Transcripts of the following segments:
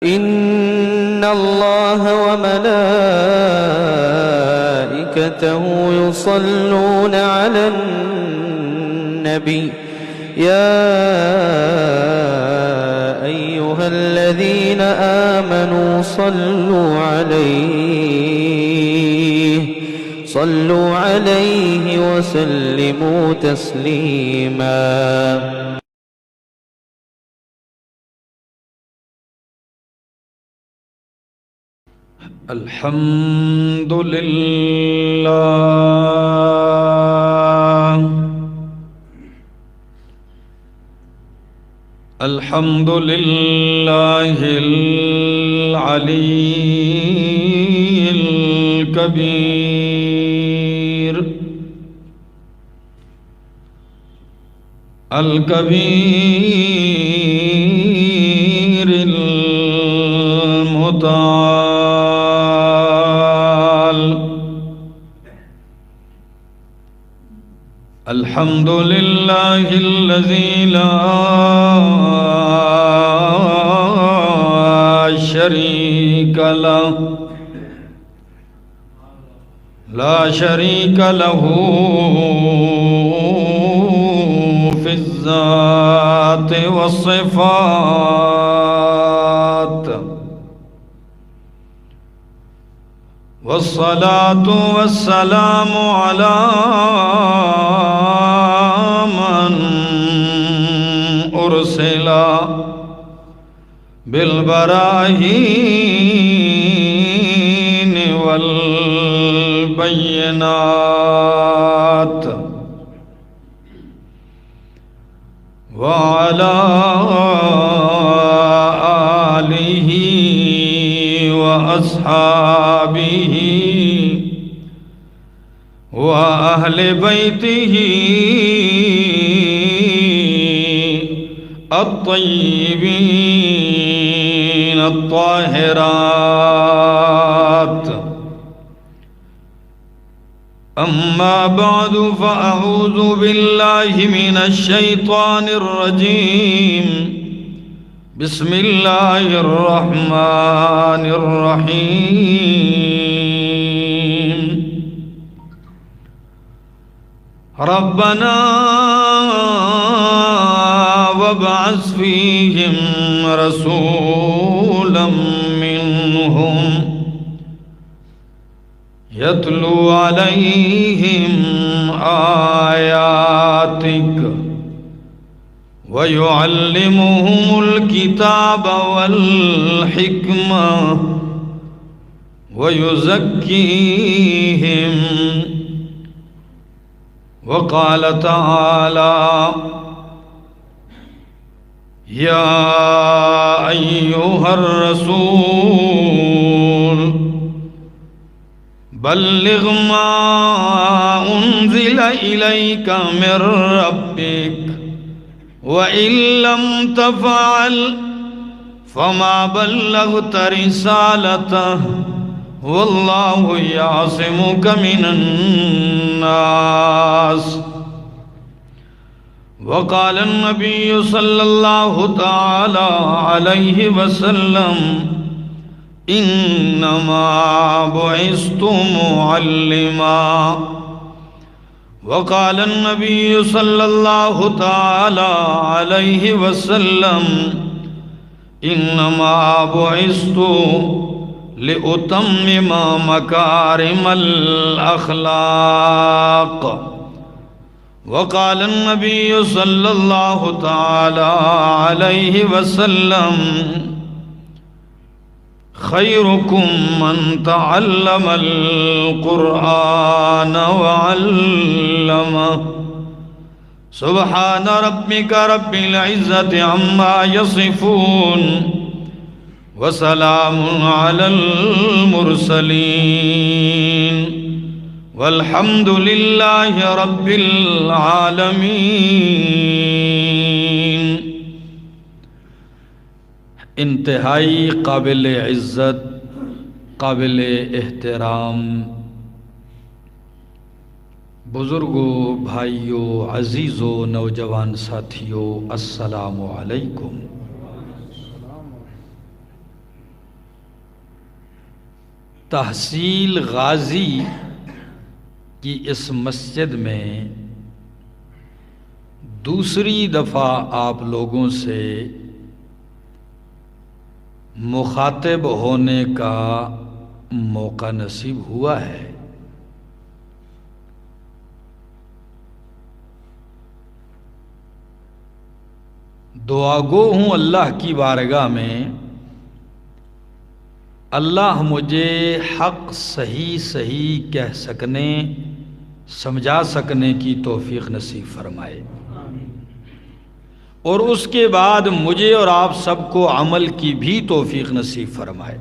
إن الله وملائكته يصلون على النبي يا أيها الذين آمنوا صلوا عليه وسلموا تسليما. الحمد لله الحمد لله العلي الكبير المتعال. الحمد لله الذي لا شريك له في الذات والصفات، والصلاة والسلام على من أرسل بالبراهين والبينات، وعلى آله وأصحابه وأهل بيته الطيبين الطاهرات. أما بعد، فأعوذ بالله من الشيطان الرجيم. بسم الله الرحمن الرحيم. ربنا وابعث فيهم رسولا منهم يتلو عليهم آياتك ويعلمهم الكتاب والحكمة ويزكيهم. وقال تعالى: يا أيها الرسول بلغ ما أنزل إليك من ربك وإن لم تفعل فما بلغت رسالته والله يعصمك من الناس. وقال النبي صلى الله تعالى عليه وسلم: إنما بعثت معلما. وقال النبي صلى الله تعالى عليه وسلم: إنما بعثت لأتمم مكارم الأخلاق. وقال النبي صلى الله تعالى عليه وسلم: خيركم من تعلم القرآن وعلمه. سبحان ربك رب العزة عما يصفون وسلام على المرسلين والحمد لله رب العالمين. انتہائی قابل عزت، قابل احترام بزرگوں، بھائیوں، عزیزوں، نوجوان ساتھیوں، السلام علیکم۔ تحصیل غازی کی اس مسجد میں دوسری دفعہ آپ لوگوں سے مخاطب ہونے کا موقع نصیب ہوا ہے۔ دعا گو ہوں اللہ کی بارگاہ میں، اللہ مجھے حق صحیح صحیح کہہ سکنے، سمجھا سکنے کی توفیق نصیب فرمائے، اور اس کے بعد مجھے اور آپ سب کو عمل کی بھی توفیق نصیب فرمائے۔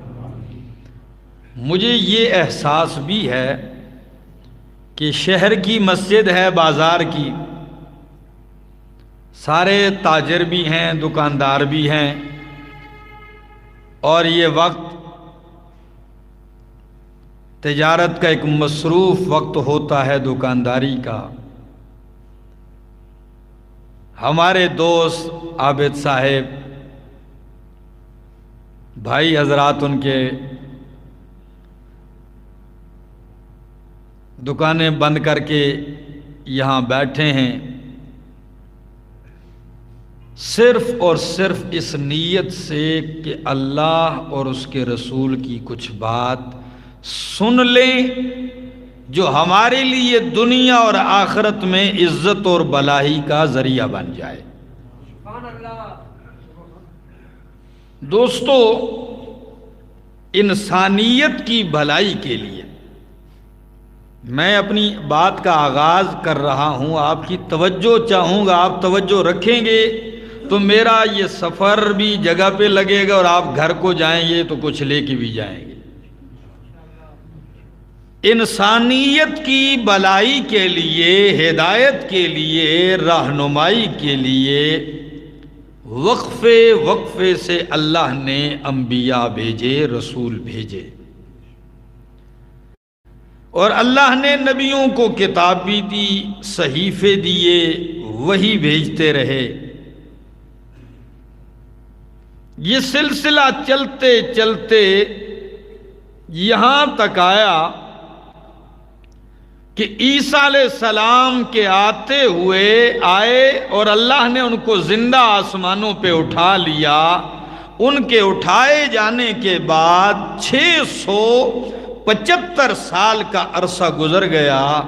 مجھے یہ احساس بھی ہے کہ شہر کی مسجد ہے، بازار کی، سارے تاجر بھی ہیں، دکاندار بھی ہیں، اور یہ وقت تجارت کا ایک مصروف وقت ہوتا ہے، دکانداری کا۔ ہمارے دوست عابد صاحب بھائی حضرات ان کے دکانیں بند کر کے یہاں بیٹھے ہیں، صرف اور صرف اس نیت سے کہ اللہ اور اس کے رسول کی کچھ بات سن لیں جو ہمارے لیے دنیا اور آخرت میں عزت اور بلائی کا ذریعہ بن جائے۔ دوستو، انسانیت کی بھلائی کے لیے میں اپنی بات کا آغاز کر رہا ہوں، آپ کی توجہ چاہوں گا، آپ توجہ رکھیں گے تو میرا یہ سفر بھی جگہ پہ لگے گا، اور آپ گھر کو جائیں گے تو کچھ لے کے بھی جائیں گے۔ انسانیت کی بھلائی کے لیے، ہدایت کے لیے، رہنمائی کے لیے وقفے وقفے سے اللہ نے انبیاء بھیجے، رسول بھیجے، اور اللہ نے نبیوں کو کتاب بھی دی، صحیفے دیے، وہی بھیجتے رہے۔ یہ سلسلہ چلتے چلتے یہاں تک آیا کہ عیسیٰ علیہ السلام کے آتے ہوئے آئے، اور اللہ نے ان کو زندہ آسمانوں پہ اٹھا لیا۔ ان کے اٹھائے جانے کے بعد 675 سال کا عرصہ گزر گیا،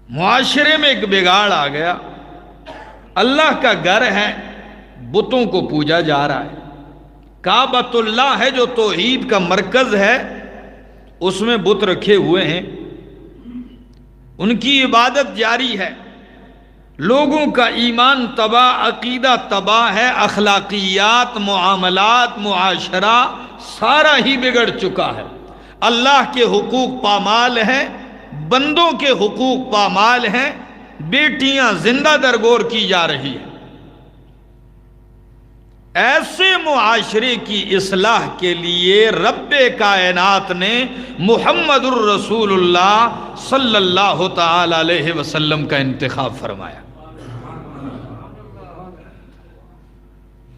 معاشرے میں ایک بگاڑ آ گیا۔ اللہ کا گھر ہے، بتوں کو پوجا جا رہا ہے۔ کعبۃ اللہ ہے جو توحید کا مرکز ہے، اس میں بت رکھے ہوئے ہیں، ان کی عبادت جاری ہے۔ لوگوں کا ایمان تباہ، عقیدہ تباہ ہے، اخلاقیات، معاملات، معاشرہ سارا ہی بگڑ چکا ہے۔ اللہ کے حقوق پامال ہیں، بندوں کے حقوق پامال ہیں، بیٹیاں زندہ درگور کی جا رہی ہیں۔ ایسے معاشرے کی اصلاح کے لیے رب کائنات نے محمد الرسول اللہ صلی اللہ تعالی علیہ وسلم کا انتخاب فرمایا،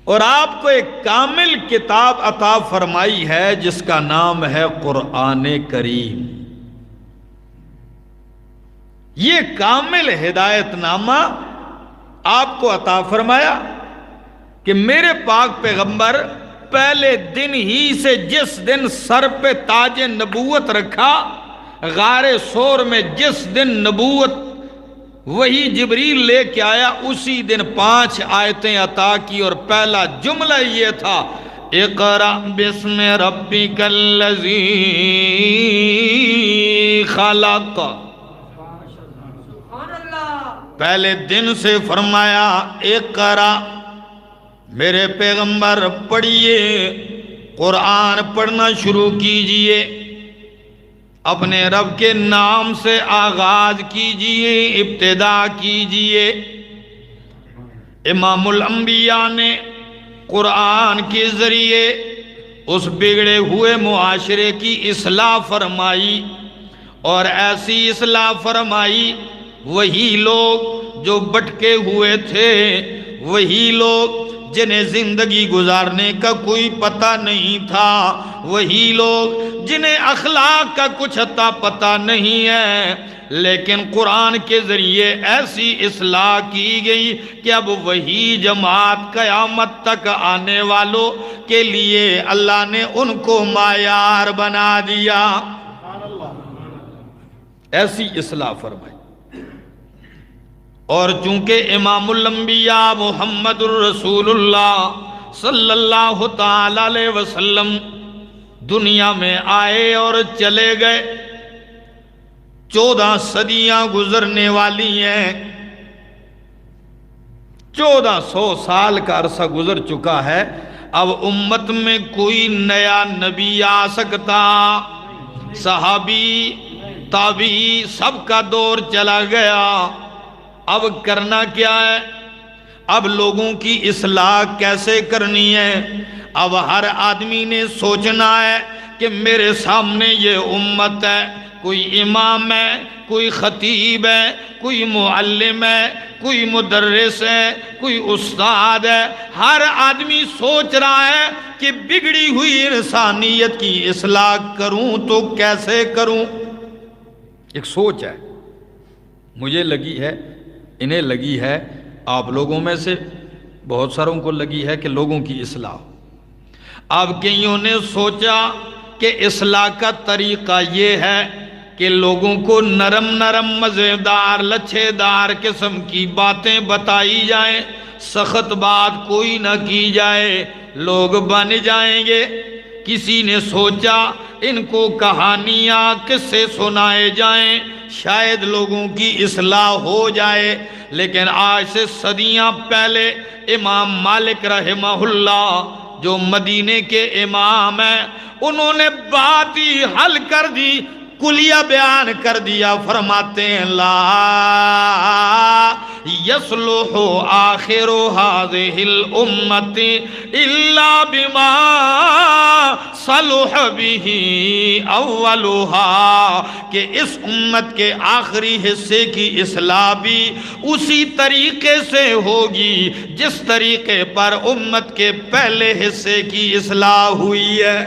اور آپ کو ایک کامل کتاب عطا فرمائی ہے جس کا نام ہے قرآن کریم۔ یہ کامل ہدایت نامہ آپ کو عطا فرمایا کہ میرے پاک پیغمبر پہلے دن ہی سے، جس دن سر پہ تاج نبوت رکھا، غار ثور میں جس دن نبوت وہی جبریل لے کے آیا، اسی دن 5 آیتیں عطا کی، اور پہلا جملہ یہ تھا، اقرأ بسم ربک الذی خلق۔ پہلے دن سے فرمایا اقرأ، میرے پیغمبر پڑھیے، قرآن پڑھنا شروع کیجئے، اپنے رب کے نام سے آغاز کیجئے، ابتدا کیجئے۔ امام الانبیاء نے قرآن کے ذریعے اس بگڑے ہوئے معاشرے کی اصلاح فرمائی، اور ایسی اصلاح فرمائی وہی لوگ جو بٹکے ہوئے تھے، وہی لوگ جنہیں زندگی گزارنے کا کوئی پتہ نہیں تھا، وہی لوگ جنہیں اخلاق کا کچھ عطا پتہ نہیں ہے، لیکن قرآن کے ذریعے ایسی اصلاح کی گئی کہ اب وہی جماعت قیامت تک آنے والوں کے لیے اللہ نے ان کو معیار بنا دیا۔ ایسی اصلاح فرمائی۔ اور چونکہ امام الانبیاء محمد الرسول اللہ صلی اللہ تعالی علیہ وسلم دنیا میں آئے اور چلے گئے، 14 صدیاں گزرنے والی ہیں، 1400 سال کا عرصہ گزر چکا ہے، اب امت میں کوئی نیا نبی آ سکتا؟ صحابی تابعی سب کا دور چلا گیا، اب کرنا کیا ہے؟ اب لوگوں کی اصلاح کیسے کرنی ہے؟ اب ہر آدمی نے سوچنا ہے کہ میرے سامنے یہ امت ہے، کوئی امام ہے، کوئی خطیب ہے، کوئی معلم ہے، کوئی مدرس ہے، کوئی استاد ہے، ہر آدمی سوچ رہا ہے کہ بگڑی ہوئی انسانیت کی اصلاح کروں تو کیسے کروں؟ ایک سوچ ہے، مجھے لگی ہے، انہیں لگی ہے، آپ لوگوں میں سے بہت ساروں کو لگی ہے کہ لوگوں کی اصلاح۔ اب کئیوں نے سوچا کہ اصلاح کا طریقہ یہ ہے کہ لوگوں کو نرم نرم مزیدار لچھے دار قسم کی باتیں بتائی جائیں، سخت بات کوئی نہ کی جائے، لوگ بن جائیں گے۔ کسی نے سوچا ان کو کہانیاں قصے سنائے جائیں، شاید لوگوں کی اصلاح ہو جائے۔ لیکن آج سے صدیاں پہلے امام مالک رحمہ اللہ جو مدینے کے امام ہیں، انہوں نے بات ہی حل کر دی، کلیہ بیان کر دیا، فرماتے ہیں لا یصلح آخر هذه الامة الا بما صلح به اولها، کہ اس امت کے آخری حصے کی اصلاح بھی اسی طریقے سے ہوگی جس طریقے پر امت کے پہلے حصے کی اصلاح ہوئی ہے۔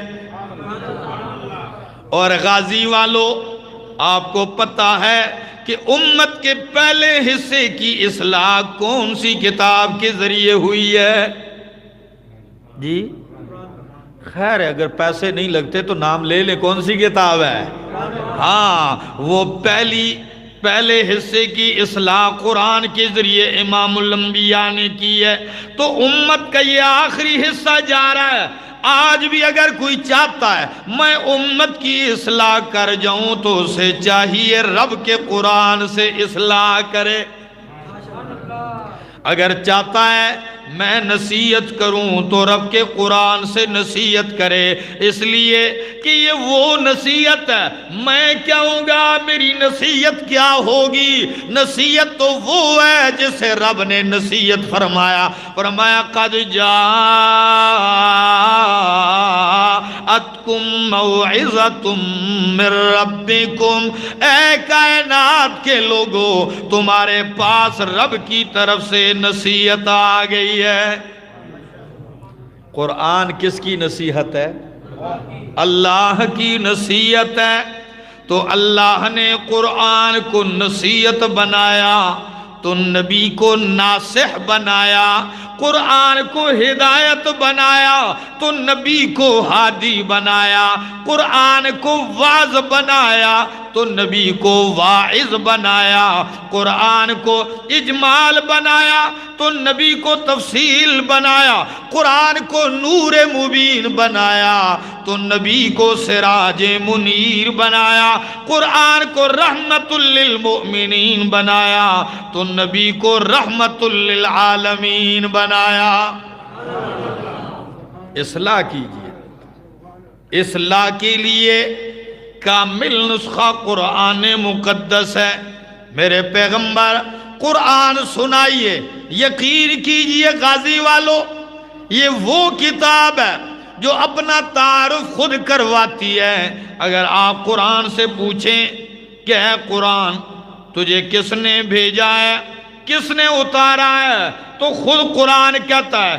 اور غازی والوں، آپ کو پتہ ہے کہ امت کے پہلے حصے کی اصلاح کون سی کتاب کے ذریعے ہوئی ہے؟ جی خیر ہے، اگر پیسے نہیں لگتے تو نام لے لیں، کون سی کتاب ہے؟ ہاں، وہ پہلے حصے کی اصلاح قرآن کے ذریعے امام الانبیاء نے کی ہے۔ تو امت کا یہ آخری حصہ جا رہا ہے۔ آج بھی اگر کوئی چاہتا ہے میں امت کی اصلاح کر جاؤں تو اسے چاہیے رب کے قرآن سے اصلاح کرے۔ اگر چاہتا ہے میں نصیحت کروں تو رب کے قرآن سے نصیحت کرے، اس لیے کہ یہ وہ نصیحت ہے، میں کیا ہوں گا، میری نصیحت کیا ہوگی؟ نصیحت تو وہ ہے جسے رب نے نصیحت فرمایا قد جاءتکم موعظۃ من ربکم، اے کائنات کے لوگوں تمہارے پاس رب کی طرف سے نصیحت آ گئی ہے۔ قرآن کس کی نصیحت ہے؟ اللہ کی نصیحت ہے۔ تو اللہ نے قرآن کو نصیحت بنایا تو نبی کو ناصح بنایا، قرآن کو ہدایت بنایا تو نبی کو ہادی بنایا، قرآن کو واعظ بنایا تو نبی کو واعظ بنایا، قرآن کو اجمال بنایا تو نبی کو تفصیل بنایا، قرآن کو نور مبین بنایا تو نبی کو سراج منیر بنایا، قرآن کو رحمت للمؤمنین بنایا تو نبی کو رحمت للعالمین بنایا۔ اصلاح کیجئے، اصلاح کے لیے کامل نسخہ قرآن مقدس ہے۔ میرے پیغمبر قرآن سنائیے، یقین کیجئے غازی والو، یہ وہ کتاب ہے جو اپنا تعارف خود کرواتی ہے۔ اگر آپ قرآن سے پوچھیں کہ اے قرآن تجھے کس نے بھیجا ہے، کس نے اتارا ہے، تو خود قرآن کہتا ہے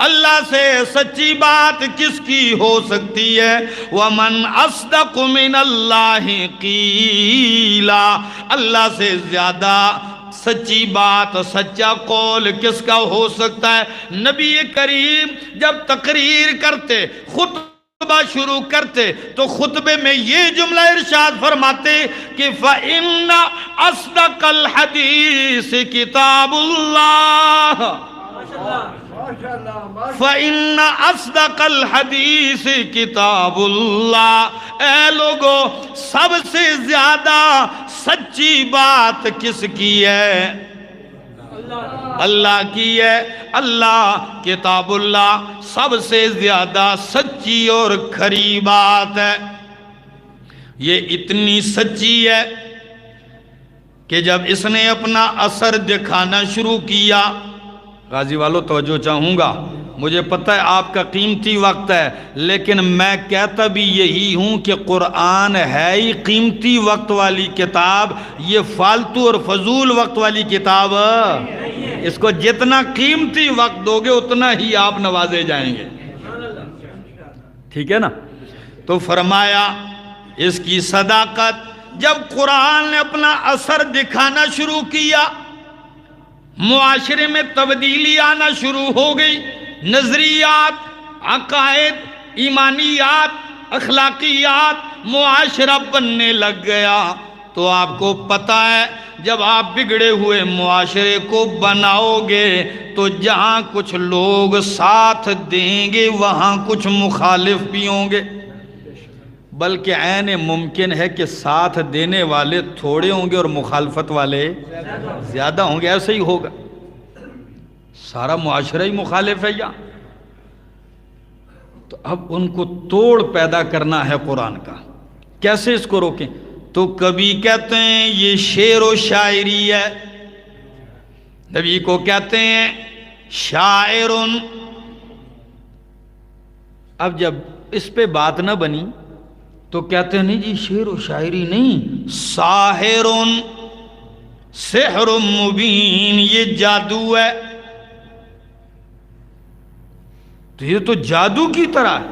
اللہ سے سچی بات کس کی ہو سکتی ہے؟ وَمَنْ أَصْدَقُ مِنَ اللَّهِ قِيلًا، اللہ سے زیادہ سچی بات، سچا قول کس کا ہو سکتا ہے؟ نبی کریم جب تقریر کرتے، خطبہ شروع کرتے تو خطبے میں یہ جملہ ارشاد فرماتے کہ فَإِنَّ أَصْدَقَ الْحَدِيثِ کتاب اللہ، فَإِنَّ أَصْدَقَ الْحَدِيثِ کتاب اللہ۔ اے لوگو، سب سے زیادہ سچی بات کس کی ہے؟ اللہ کی ہے۔ اللہ، کتاب اللہ سب سے زیادہ سچی اور کھری بات ہے۔ یہ اتنی سچی ہے کہ جب اس نے اپنا اثر دکھانا شروع کیا، غازی والوں توجہ چاہوں گا، مجھے پتہ ہے آپ کا قیمتی وقت ہے، لیکن میں کہتا بھی یہی ہوں کہ قرآن ہے ہی قیمتی وقت والی کتاب، یہ فالتو اور فضول وقت والی کتاب، اس کو جتنا قیمتی وقت دو گے اتنا ہی آپ نوازے جائیں گے، ٹھیک ہے نا؟ تو فرمایا اس کی صداقت، جب قرآن نے اپنا اثر دکھانا شروع کیا، معاشرے میں تبدیلی آنا شروع ہو گئی، نظریات، عقائد، ایمانیات، اخلاقیات، معاشرہ بننے لگ گیا۔ تو آپ کو پتہ ہے جب آپ بگڑے ہوئے معاشرے کو بناؤ گے تو جہاں کچھ لوگ ساتھ دیں گے وہاں کچھ مخالف بھی ہوں گے، بلکہ عین ممکن ہے کہ ساتھ دینے والے تھوڑے ہوں گے اور مخالفت والے زیادہ ہوں گے، ایسے ہی ہوگا، سارا معاشرہ ہی مخالف ہے یا؟ تو اب ان کو توڑ پیدا کرنا ہے قرآن کا، کیسے اس کو روکیں؟ تو کبھی کہتے ہیں یہ شعر و شاعری ہے، نبی کو کہتے ہیں شاعر، اب جب اس پہ بات نہ بنی تو کہتے ہیں نہیں جی شعر و شاعری نہیں، ساحر، سحر مبین، یہ جادو ہے، تو یہ تو جادو کی طرح ہے۔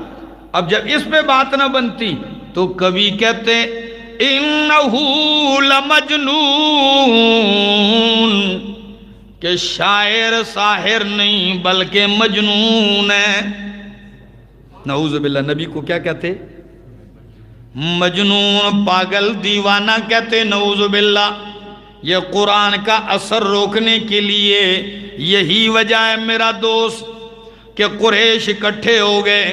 اب جب اس پہ بات نہ بنتی تو کبھی کہتے انہو لمجنون، کہ شاعر ساحر نہیں بلکہ مجنون ہے، نعوذ باللہ۔ نبی کو کیا کہتے؟ مجنون، پاگل، دیوانہ کہتے، نعوذ باللہ۔ یہ قرآن کا اثر روکنے کے لیے یہی وجہ ہے میرا دوست کہ قریش اکٹھے ہو گئے،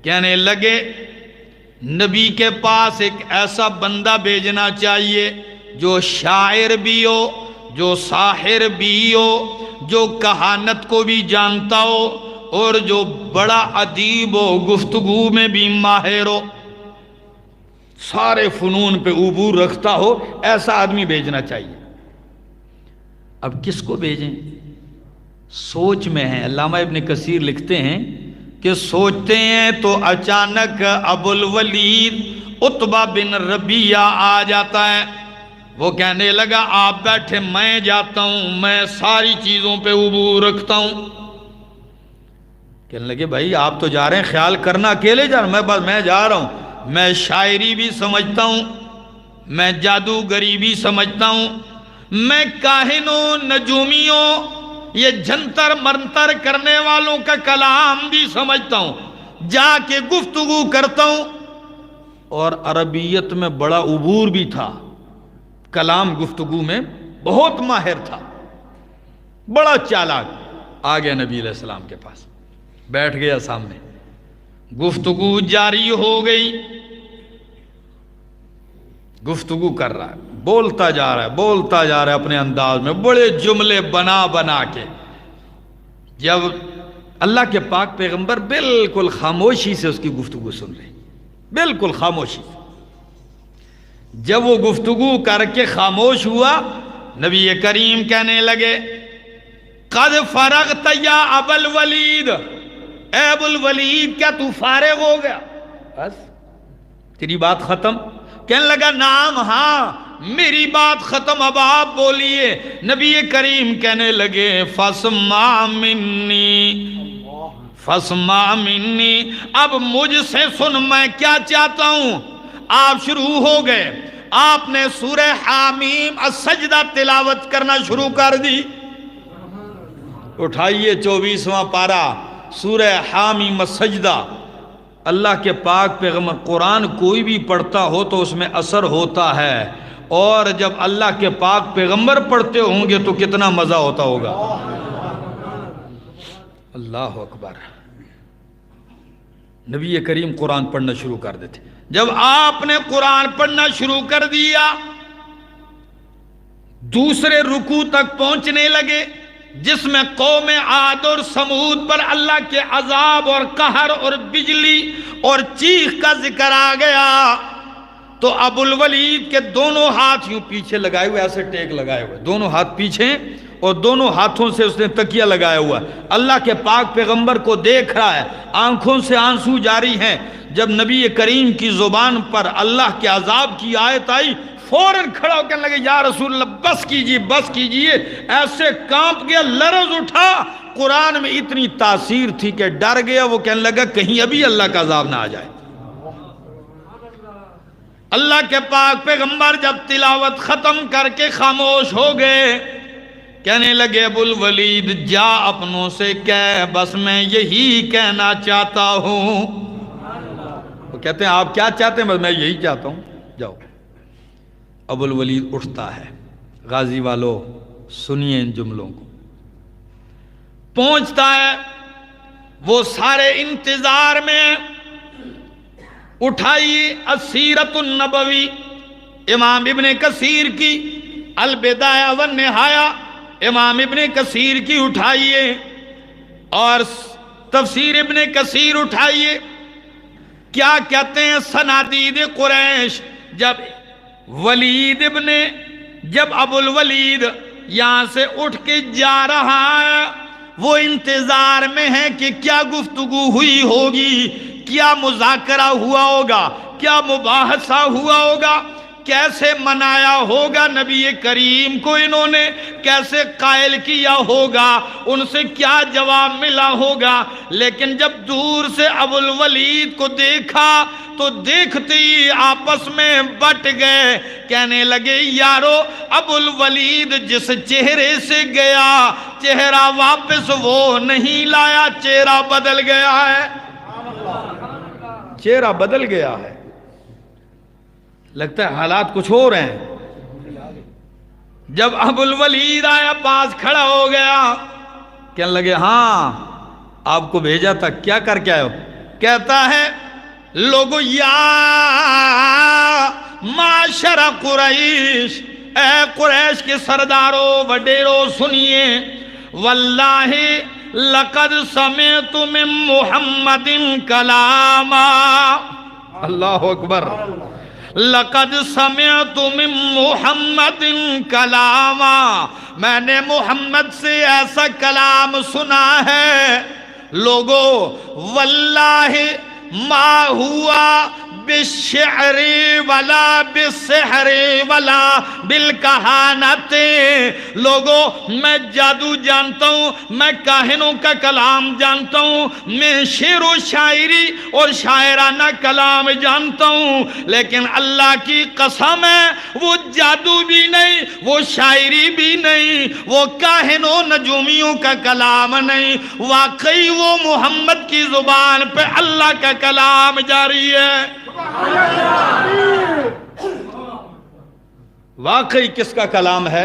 کہنے لگے نبی کے پاس ایک ایسا بندہ بھیجنا چاہیے جو شاعر بھی ہو، جو ساحر بھی ہو، جو کہانت کو بھی جانتا ہو اور جو بڑا ادیب ہو، گفتگو میں بھی ماہر ہو، سارے فنون پہ عبور رکھتا ہو، ایسا آدمی بھیجنا چاہیے۔ اب کس کو بھیجیں؟ سوچ میں ہیں۔ علامہ ابن کثیر لکھتے ہیں کہ سوچتے ہیں تو اچانک ابو الولید عتبہ بن ربیعہ آ جاتا ہے، وہ کہنے لگا آپ بیٹھے، میں جاتا ہوں، میں ساری چیزوں پہ عبور رکھتا ہوں۔ کہنے لگے بھائی آپ تو جا رہے ہیں، خیال کرنا اکیلے جا رہا ہوں، میں جا رہا ہوں، میں شاعری بھی سمجھتا ہوں، میں جادوگری بھی سمجھتا ہوں، میں کاہنوں، نجومیوں، یہ جنتر منتر کرنے والوں کا کلام بھی سمجھتا ہوں، جا کے گفتگو کرتا ہوں، اور عربیت میں بڑا عبور بھی تھا، کلام گفتگو میں بہت ماہر تھا، بڑا چالاک۔ آ گیا نبی علیہ السلام کے پاس، بیٹھ گیا سامنے، گفتگو جاری ہو گئی، گفتگو کر رہا ہے، بولتا جا رہا ہے اپنے انداز میں، بڑے جملے بنا بنا کے۔ جب اللہ کے پاک پیغمبر بالکل خاموشی سے اس کی گفتگو سن رہے، بالکل خاموشی۔ جب وہ گفتگو کر کے خاموش ہوا، نبی کریم کہنے لگے قد فرغت یا ابا الولید، اے ابو الولید کیا تو فارغ ہو گیا؟ بس تیری بات ختم؟ کہنے لگا نام، ہاں میری بات ختم، اب آپ بولیے۔ نبی کریم کہنے لگے فاسمع منی، فاسمع منی، اب مجھ سے سن میں کیا چاہتا ہوں۔ آپ شروع ہو گئے، آپ نے سورہ حامیم السجدہ تلاوت کرنا شروع کر دی۔ اٹھائیے 24واں پارہ سورہ حامیم السجدہ۔ اللہ کے پاک پیغمبر، قرآن کوئی بھی پڑھتا ہو تو اس میں اثر ہوتا ہے، اور جب اللہ کے پاک پیغمبر پڑھتے ہوں گے تو کتنا مزہ ہوتا ہوگا۔ اللہ اکبر۔ نبی کریم قرآن پڑھنا شروع کر دیتے۔ جب آپ نے قرآن پڑھنا شروع کر دیا، دوسرے رکوع تک پہنچنے لگے جس میں قوم عاد اور سمود پر اللہ کے عذاب اور قہر اور بجلی اور چیخ کا ذکر آ گیا، تو ابو الولید کے دونوں ہاتھ یوں پیچھے لگائے ہوئے، ایسے ٹیک لگائے ہوئے، دونوں ہاتھ پیچھے اور دونوں ہاتھوں سے اس نے تکیہ لگایا ہوا، اللہ کے پاک پیغمبر کو دیکھ رہا ہے، آنکھوں سے آنسو جاری ہیں۔ جب نبی کریم کی زبان پر اللہ کے عذاب کی آیت آئی، فوراً کھڑا ہو کے لگے یا رسول اللہ بس کیجئے بس کیجئے، ایسے کانپ گیا، لرز اٹھا۔ قرآن میں اتنی تاثیر تھی کہ ڈر گیا، وہ کہنے لگا کہیں ابھی اللہ کا عذاب نہ آ جائے۔ اللہ کے پاک پیغمبر جب تلاوت ختم کر کے خاموش ہو گئے، کہنے لگے ابو الولید جا اپنوں سے کہہ، بس میں یہی کہنا چاہتا ہوں۔ وہ کہتے ہیں آپ کیا چاہتے ہیں؟ بس میں یہی چاہتا ہوں، جاؤ۔ ابو الولید اٹھتا ہے۔ غازی والو سنیے ان جملوں کو۔ پہنچتا ہے، وہ سارے انتظار میں۔ اٹھائیے السیرۃ النبوی امام ابن کثیر کی، البدایہ والنہایہ امام ابن کثیر کی اٹھائیے، اور تفسیر ابن کثیر اٹھائیے۔ کیا کہتے ہیں صنادید قریش؟ جب ابو الولید یہاں سے اٹھ کے جا رہا ہے، وہ انتظار میں ہے کہ کیا گفتگو ہوئی ہوگی، کیا مذاکرہ ہوا ہوگا، کیا مباحثہ ہوا ہوگا، کیسے منایا ہوگا نبی کریم کو انہوں نے، کیسے قائل کیا ہوگا، ان سے کیا جواب ملا ہوگا۔ لیکن جب دور سے ابو الولید کو دیکھا تو دیکھتے ہی آپس میں بٹ گئے، کہنے لگے یارو ابو الولید جس چہرے سے گیا چہرہ واپس وہ نہیں لایا، چہرہ بدل گیا ہے، چہرہ بدل گیا ہے۔ لگتا ہے حالات کچھ اور ہیں۔ جب ابو الولید آیا، پاس کھڑا ہو گیا، کہنے لگے ہاں آپ کو بھیجا تھا، کیا کر کے آئے ہو؟ کہتا ہے لوگو یا معاشر قریش، اے قریش کے سردارو وڈیرو سنیے، واللہ لقد سمعت من محمد کلاما، اللہ اکبر، لقد سمعت من محمد کلاما، میں نے محمد سے ایسا کلام سنا ہے۔ لوگو واللہ ما ہوا بالشعر ولا بالسحر ولا بالکہانت، لوگو میں جادو جانتا ہوں، میں کاہنوں کا کلام جانتا ہوں، میں شعر و شاعری اور شاعرانہ کلام جانتا ہوں، لیکن اللہ کی قسم ہے وہ جادو بھی نہیں، وہ شاعری بھی نہیں، وہ کاہنوں نجومیوں کا کلام نہیں، واقعی وہ محمد کی زبان پہ اللہ کا کلام جاری ہے۔ واقعی کس کا کلام ہے؟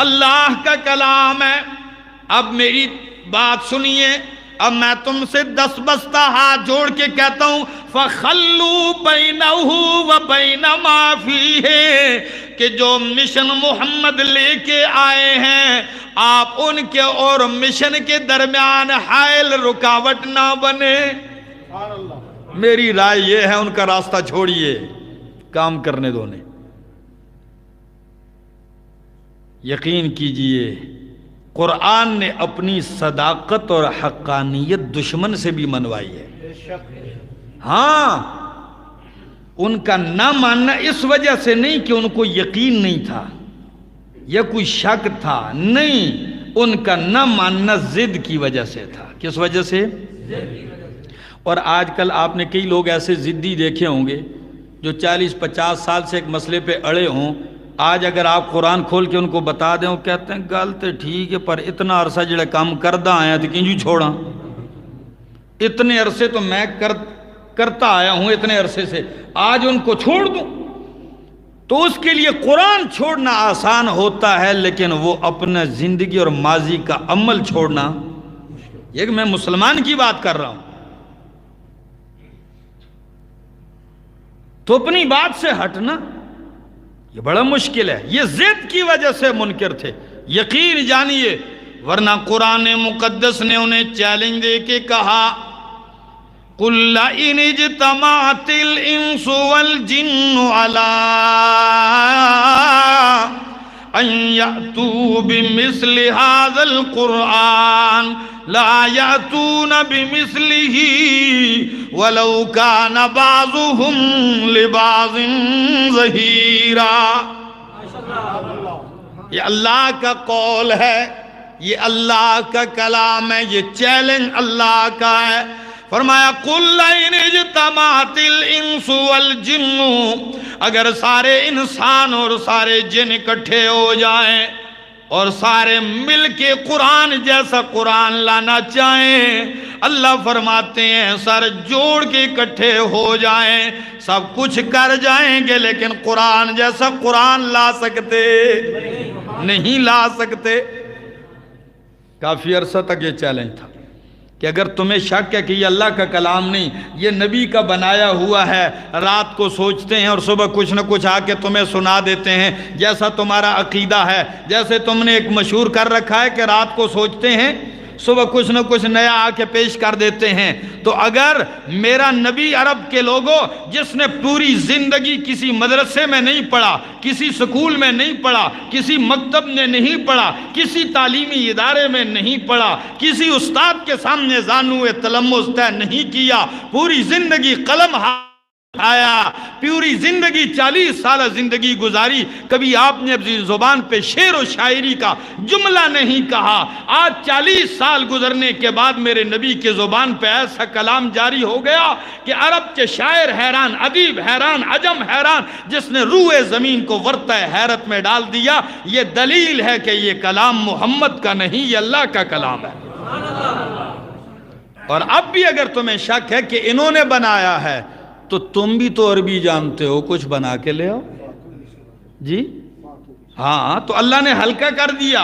اللہ کا کلام ہے۔ اب میری بات سنیے، اب میں تم سے دس بستہ ہاتھ جوڑ کے کہتا ہوں فَخَلُّوا بَيْنَهُ وَبَيْنَ مَا فِيهِ، کہ جو مشن محمد لے کے آئے ہیں آپ ان کے اور مشن کے درمیان حائل رکاوٹ نہ بنے۔ میری رائے یہ ہے ان کا راستہ چھوڑیے، کام کرنے دو نے۔ یقین کیجئے قرآن نے اپنی صداقت اور حقانیت دشمن سے بھی منوائی ہے۔ ہاں، ان کا نہ ماننا اس وجہ سے نہیں کہ ان کو یقین نہیں تھا یا کوئی شک تھا، نہیں، ان کا نہ ماننا ضد کی وجہ سے تھا. کس وجہ سے؟ اور آج کل آپ نے کئی لوگ ایسے ضدی دیکھے ہوں گے جو 40-50 سال سے ایک مسئلے پہ اڑے ہوں. آج اگر آپ قرآن کھول کے ان کو بتا دیں وہ کہتے ہیں گل تو ٹھیک ہے پر اتنا عرصہ جڑے کام کردہ آیا تو کیوں چھوڑا؟ اتنے عرصے تو میں کرتا آیا ہوں اتنے عرصے سے، آج ان کو چھوڑ دوں؟ تو اس کے لیے قرآن چھوڑنا آسان ہوتا ہے، لیکن وہ اپنا زندگی اور ماضی کا عمل چھوڑنا، یہ کہ میں مسلمان کی بات کر رہا ہوں، تو اپنی بات سے ہٹنا یہ بڑا مشکل ہے. یہ ضد کی وجہ سے منکر تھے، یقین جانیے، ورنہ قرآن مقدس نے انہیں چیلنج دے کے کہا قُلْ لَئِنِ اجْتَمَعَتِ الْإِنسُ وَالْجِنُّ عَلَىٰ أَن يَأْتُوا بِمِثْلِ هَذَا الْقُرْآنِ لَا يَأْتُونَ بِمِثْلِهِ وَلَوْ كَانَ بَعْضُهُمْ لِبَعْضٍ ظَهِيرًا. یہ اللہ کا قول ہے، یہ اللہ کا کلام ہے، یہ چیلنج اللہ کا ہے. فرمایا قُلْ لَئِنِ اجْتَمَعَتِ الْإِنسُ وَالْجِنُّ، اگر سارے انسان اور سارے جن اکٹھے ہو جائیں اور سارے مل کے قرآن جیسا قرآن لانا چاہیں، اللہ فرماتے ہیں سر جوڑ کے اکٹھے ہو جائیں، سب کچھ کر جائیں گے، لیکن قرآن جیسا قرآن لا سکتے نہیں لا سکتے. کافی عرصہ تک یہ چیلنج تھا کہ اگر تمہیں شک ہے کہ یہ اللہ کا کلام نہیں، یہ نبی کا بنایا ہوا ہے، رات کو سوچتے ہیں اور صبح کچھ نہ کچھ آ کے تمہیں سنا دیتے ہیں، جیسا تمہارا عقیدہ ہے، جیسے تم نے ایک مشہور کر رکھا ہے کہ رات کو سوچتے ہیں صبح کچھ نہ کچھ نیا آ کے پیش کر دیتے ہیں. تو اگر میرا نبی عرب کے لوگوں جس نے پوری زندگی کسی مدرسے میں نہیں پڑھا، کسی سکول میں نہیں پڑھا، کسی مکتب میں نہیں پڑھا، کسی تعلیمی ادارے میں نہیں پڑھا، کسی استاد کے سامنے زانوئے تلمس طے نہیں کیا، پوری زندگی قلم آیا، پوری زندگی 40 سالہ زندگی گزاری، کبھی آپ نے اپنی زبان پہ شعر و شاعری کا جملہ نہیں کہا، آج 40 سال گزرنے کے بعد میرے نبی کے زبان پہ ایسا کلام جاری ہو گیا کہ عرب کے شاعر حیران، ادیب حیران، عجم حیران، جس نے روح زمین کو ورطہ حیرت میں ڈال دیا. یہ دلیل ہے کہ یہ کلام محمد کا نہیں، یہ اللہ کا کلام ہے. اور اب بھی اگر تمہیں شک ہے کہ انہوں نے بنایا ہے تو تم بھی تو عربی جانتے ہو، کچھ بنا کے لے آؤ. جی ہاں، تو اللہ نے ہلکا کر دیا،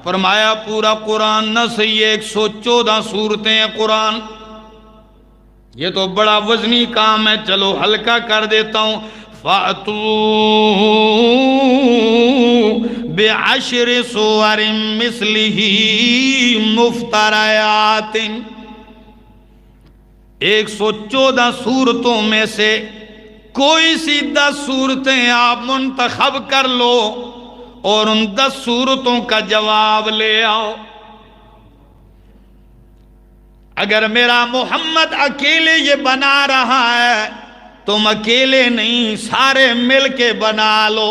فرمایا پورا قرآن نہ صحیح ہے، 114 سورتیں ہیں قرآن، یہ تو بڑا وزنی کام ہے، چلو ہلکا کر دیتا ہوں. فَأْتُوا بِعَشْرِ سُوَرٍ مِثْلِهِ مُفْتَرَيَاتٍ، 114 صورتوں میں سے کوئی سی 10 صورتیں آپ منتخب کر لو اور ان 10 صورتوں کا جواب لے آؤ. اگر میرا محمد اکیلے یہ بنا رہا ہے، تم اکیلے نہیں، سارے مل کے بنا لو.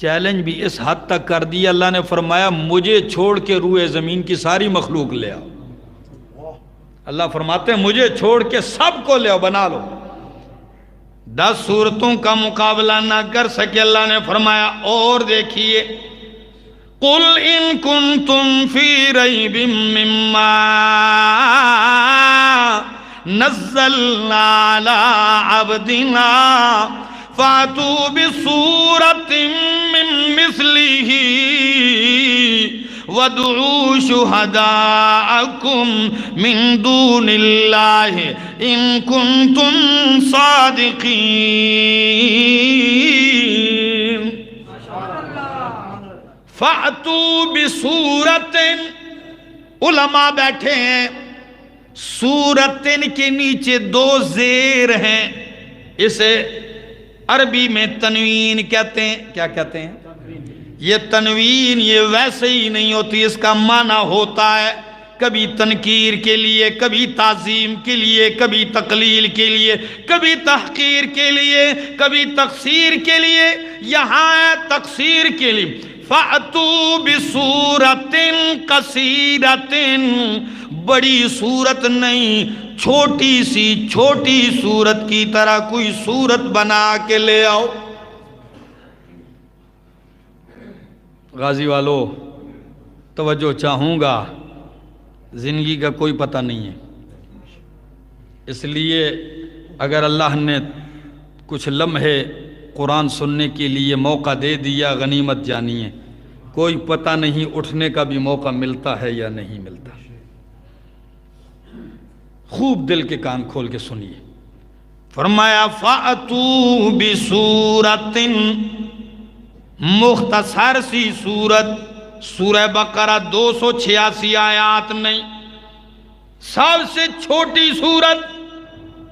چیلنج بھی اس حد تک کر دیا، اللہ نے فرمایا مجھے چھوڑ کے روئے زمین کی ساری مخلوق لے آؤ. اللہ فرماتے ہیں مجھے چھوڑ کے سب کو لے آؤ، بنا لو. 10 صورتوں کا مقابلہ نہ کر سکے، اللہ نے فرمایا اور دیکھیے قُلْ إِن كُنتُمْ فِي رَيْبٍ مِّمَّا نَزَّلْنَا عَلَىٰ عَبْدِنَا فَأْتُوا بِسُورَةٍ مِّن مِّثْلِهِ وَادْعُوا شُهَدَاءَكُم مِّن دُونِ اللَّهِ إِن كُنتُمْ صَادِقِينَ. فَأْتُوا بِسُورَةٍ، علماء بیٹھے ہیں، سورتن کے نیچے 2 زیر ہیں، اسے عربی میں تنوین کہتے ہیں. کیا کہتے ہیں؟ یہ تنوین یہ ویسے ہی نہیں ہوتی، اس کا معنی ہوتا ہے کبھی تنکیر کے لیے، کبھی تعظیم کے لیے، کبھی تقلیل کے لیے، کبھی تحقیر کے لیے، کبھی تقصیر کے لیے. یہاں ہے تقصیر کے لیے. فَأْتُوا بِسُورَةٍ قَصِيرَةٍ، بڑی صورت نہیں، چھوٹی صورت کی طرح کوئی صورت بنا کے لے آؤ۔ غازی والو توجہ چاہوں گا، زندگی کا کوئی پتہ نہیں ہے، اس لیے اگر اللہ نے کچھ لمحے قرآن سننے کے لیے موقع دے دیا، غنیمت جانیے، کوئی پتہ نہیں اٹھنے کا بھی موقع ملتا ہے یا نہیں ملتا۔ خوب دل کے کان کھول کے سنیے، فرمایا فَأْتُوا بِسُورَةٍ، مختصر سی سورت، سورہ بقرہ 286 آیات نہیں، سب سے چھوٹی سورت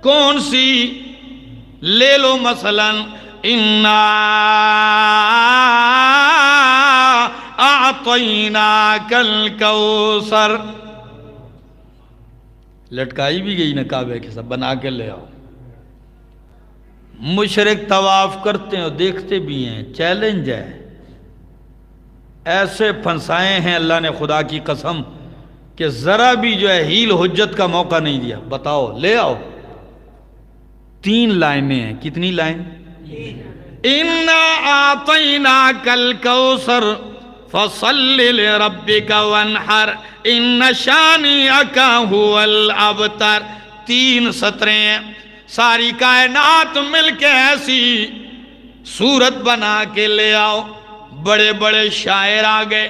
کون سی؟ لے لو مثلا اِنَّا أَعْطَيْنَاكَ الْكَوْثَرَ، لٹکائی بھی گئی نا کعبے کے ساتھ، بنا کے لے آؤ۔ مشرک طواف کرتے ہیں اور دیکھتے بھی ہیں، چیلنج ہے، ایسے پھنسائے ہیں اللہ نے خدا کی قسم کہ ذرا بھی جو ہے ہیل حجت کا موقع نہیں دیا۔ بتاؤ لے آؤ، 3 لائنیں ہیں، کتنی لائن؟ اِنَّا أَعْطَيْنَاكَ الْكَوْثَرَ فَصَلِّ لِرَبِّكَ وَانْحَرْ إِنَّ شَانِئَكَ هُوَ الْأَبْتَرُ، 3 سطریں ہیں، ساری کائنات مل کے ایسی صورت بنا کے لے آؤ۔ بڑے بڑے شاعر آ گئے،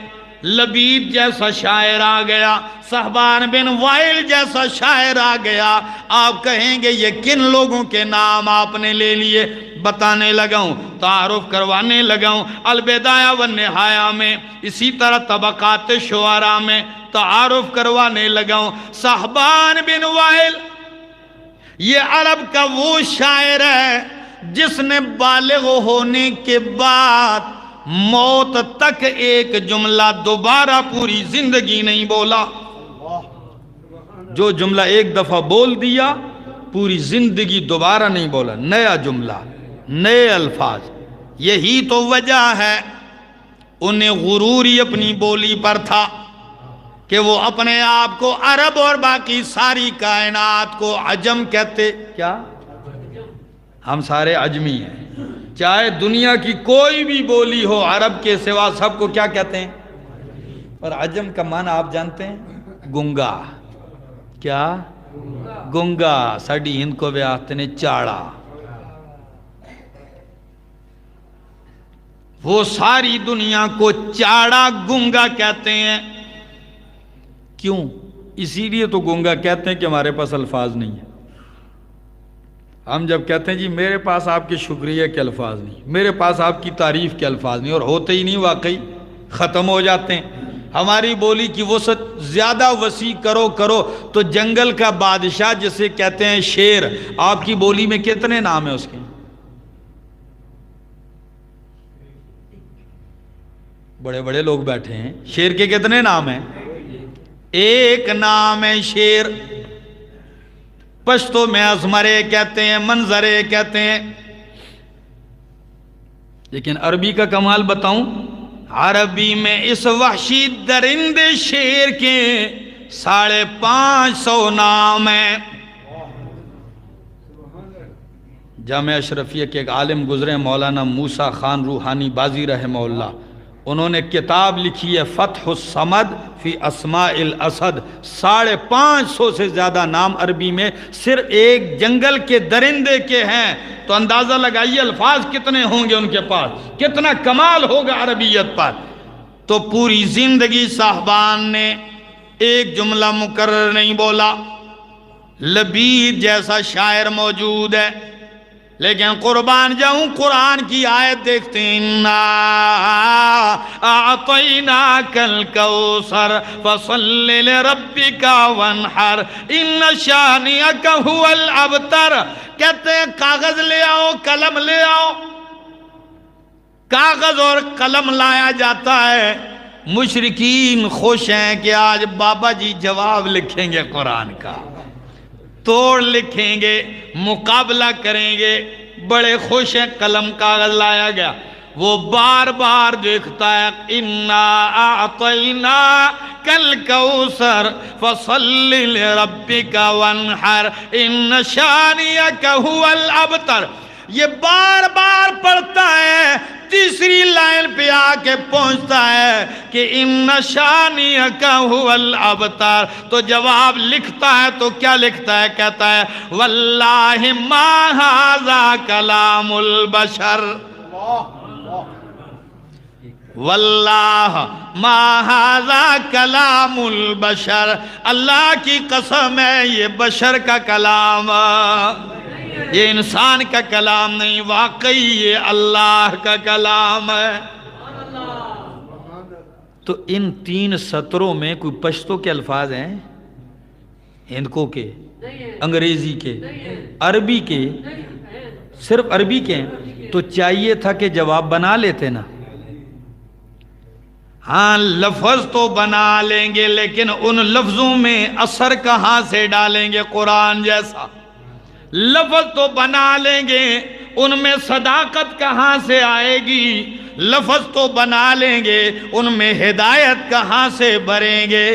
لبید جیسا شاعر آ گیا، صہبان بن وائل جیسا شاعر آ گیا۔ آپ کہیں گے یہ کن لوگوں کے نام آپ نے لے لیے؟ بتانے لگا ہوں، تعارف کروانے لگا ہوں۔ البدایہ والنہایہ میں، اسی طرح طبقات شعراء میں تعارف کروانے لگا ہوں۔ صہبان بن وائل یہ عرب کا وہ شاعر ہے جس نے بالغ ہونے کے بعد موت تک ایک جملہ دوبارہ پوری زندگی نہیں بولا۔ جو جملہ ایک دفعہ بول دیا پوری زندگی دوبارہ نہیں بولا، نیا جملہ، نئے الفاظ۔ یہی تو وجہ ہے انہیں غرور ہی اپنی بولی پر تھا کہ وہ اپنے آپ کو عرب اور باقی ساری کائنات کو عجم کہتے۔ کیا؟ ہم سارے عجمی ہیں، چاہے دنیا کی کوئی بھی بولی ہو، عرب کے سوا سب کو کیا کہتے ہیں؟ اور عجم کا معنی آپ جانتے ہیں؟ گنگا۔ کیا؟ گنگا۔ ساڑی ہند کو بھی آتے نے چاڑا۔ وہ ساری دنیا کو چاڑا گنگا کہتے ہیں۔ کیوں؟ اسی لیے تو گنگا کہتے ہیں کہ ہمارے پاس الفاظ نہیں ہیں۔ ہم جب کہتے ہیں جی میرے پاس آپ کے شکریہ کے الفاظ نہیں، میرے پاس آپ کی تعریف کے الفاظ نہیں، اور ہوتے ہی نہیں، واقعی ختم ہو جاتے ہیں۔ ہماری بولی کی وسعت زیادہ وسیع کرو تو جنگل کا بادشاہ جسے کہتے ہیں شیر، آپ کی بولی میں کتنے نام ہیں اس کے؟ بڑے بڑے لوگ بیٹھے ہیں، شیر کے کتنے نام ہیں؟ ایک نام ہے شیر۔ پشتو میں ازمرے کہتے ہیں، منظرے کہتے ہیں۔ لیکن عربی کا کمال بتاؤں، عربی میں اس وحشی درندے شیر کے 550 نام ہیں۔ جامعہ اشرفیہ کے ایک عالم گزرے مولانا موسیٰ خان روحانی بازی رحمہ اللہ، انہوں نے کتاب لکھی ہے فتح الصمد فی اسماء الاسد۔ 550 سے زیادہ نام عربی میں صرف ایک جنگل کے درندے کے ہیں، تو اندازہ لگائیے الفاظ کتنے ہوں گے ان کے پاس، کتنا کمال ہوگا عربیت پر۔ تو پوری زندگی صاحبان نے ایک جملہ مکرر نہیں بولا۔ لبید جیسا شاعر موجود ہے، لیکن قربان جاؤں قرآن کی آیت دیکھتے ہیں، اِنَّا أَعْطَيْنَاكَ الْكَوْثَرَ فَصَلِّ لِرَبِّكَ وَانْحَرْ إِنَّ شَانِئَكَ هُوَ الْأَبْتَرُ۔ کہتے ہیں کاغذ لے آؤ، قلم لے آؤ۔ کاغذ اور قلم لایا جاتا ہے۔ مشرکین خوش ہیں کہ آج بابا جی جواب لکھیں گے قرآن کا، توڑ لکھیں گے، مقابلہ کریں گے، بڑے خوش ہیں۔ قلم کاغذ لایا گیا، وہ بار بار دیکھتا ہے انا اعطینا کل کوثر فصل لربک وانحر ان شانئک هو الابتر. یہ بار بار پڑھتا ہے، تیسری لائن پہ آ کے پہنچتا ہے کہ ان شانئک هو الابتر. تو جواب لکھتا ہے تو کیا لکھتا ہے؟ کہتا ہے واللہ ما ھذا کلام البشر، واللہ ما ھذا کلام البشر، اللہ کی قسم ہے یہ بشر کا کلام، یہ انسان کا کلام نہیں، واقعی یہ اللہ کا کلام ہے. تو ان 3 سطروں میں کوئی پشتو کے الفاظ ہیں؟ ہندکو کے، انگریزی کے، عربی کے؟ صرف عربی کے ہیں. تو چاہیے تھا کہ جواب بنا لیتے نا. ہاں لفظ تو بنا لیں گے لیکن ان لفظوں میں اثر کہاں سے ڈالیں گے؟ قرآن جیسا لفظ تو بنا لیں گے، ان میں صداقت کہاں سے آئے گی؟ لفظ تو بنا لیں گے، ان میں ہدایت کہاں سے بھریں گے؟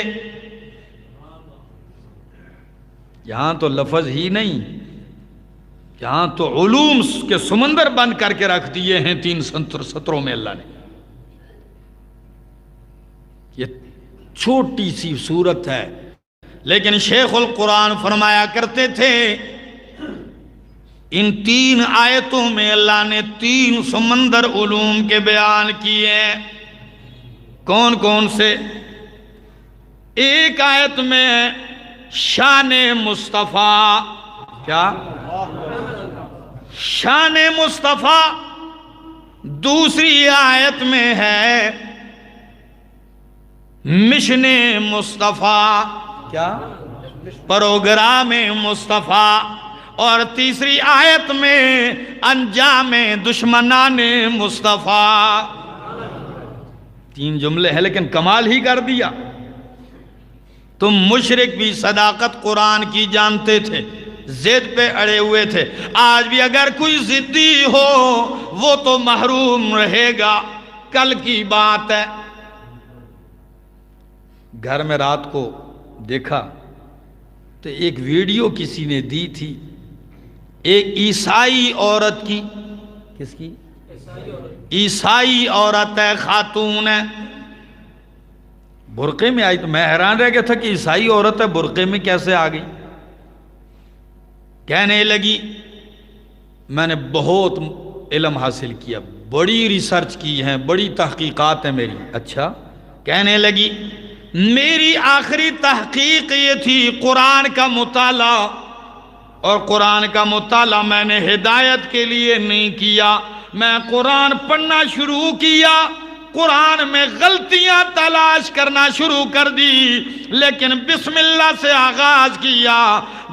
یہاں تو لفظ ہی نہیں، یہاں تو علوم کے سمندر بند کر کے رکھ دیے ہیں 3 سطروں میں اللہ نے. یہ چھوٹی سی صورت ہے لیکن شیخ القرآن فرمایا کرتے تھے ان 3 آیتوں میں اللہ نے 3 سمندر علوم کے بیان کیے ہیں. کون کون سے؟ ایک آیت میں شان مصطفیٰ، کیا؟ شان مصطفیٰ. دوسری آیت میں ہے مشن مصطفیٰ، کیا؟ پروگرام مصطفیٰ. اور تیسری آیت میں انجام دشمنان مصطفیٰ. 3 جملے ہیں لیکن کمال ہی کر دیا. تم مشرک بھی صداقت قرآن کی جانتے تھے، ضد پہ اڑے ہوئے تھے. آج بھی اگر کوئی ضدی ہو وہ تو محروم رہے گا. کل کی بات ہے، گھر میں رات کو دیکھا تو ایک ویڈیو کسی نے دی تھی ایک عیسائی عورت کی. کس کی؟ عیسائی عورت ہے، خاتون ہے، برقعے میں آئی. تو میں حیران رہ گیا تھا کہ عیسائی عورت ہے برقعے میں کیسے آ گئی. کہنے لگی میں نے بہت علم حاصل کیا، بڑی ریسرچ کی ہے، بڑی تحقیقات ہیں میری. اچھا. کہنے لگی میری آخری تحقیق یہ تھی قرآن کا مطالعہ، اور قرآن کا مطالعہ میں نے ہدایت کے لیے نہیں کیا. میں قرآن پڑھنا شروع کیا، قرآن میں غلطیاں تلاش کرنا شروع کر دی، لیکن بسم اللہ سے آغاز کیا.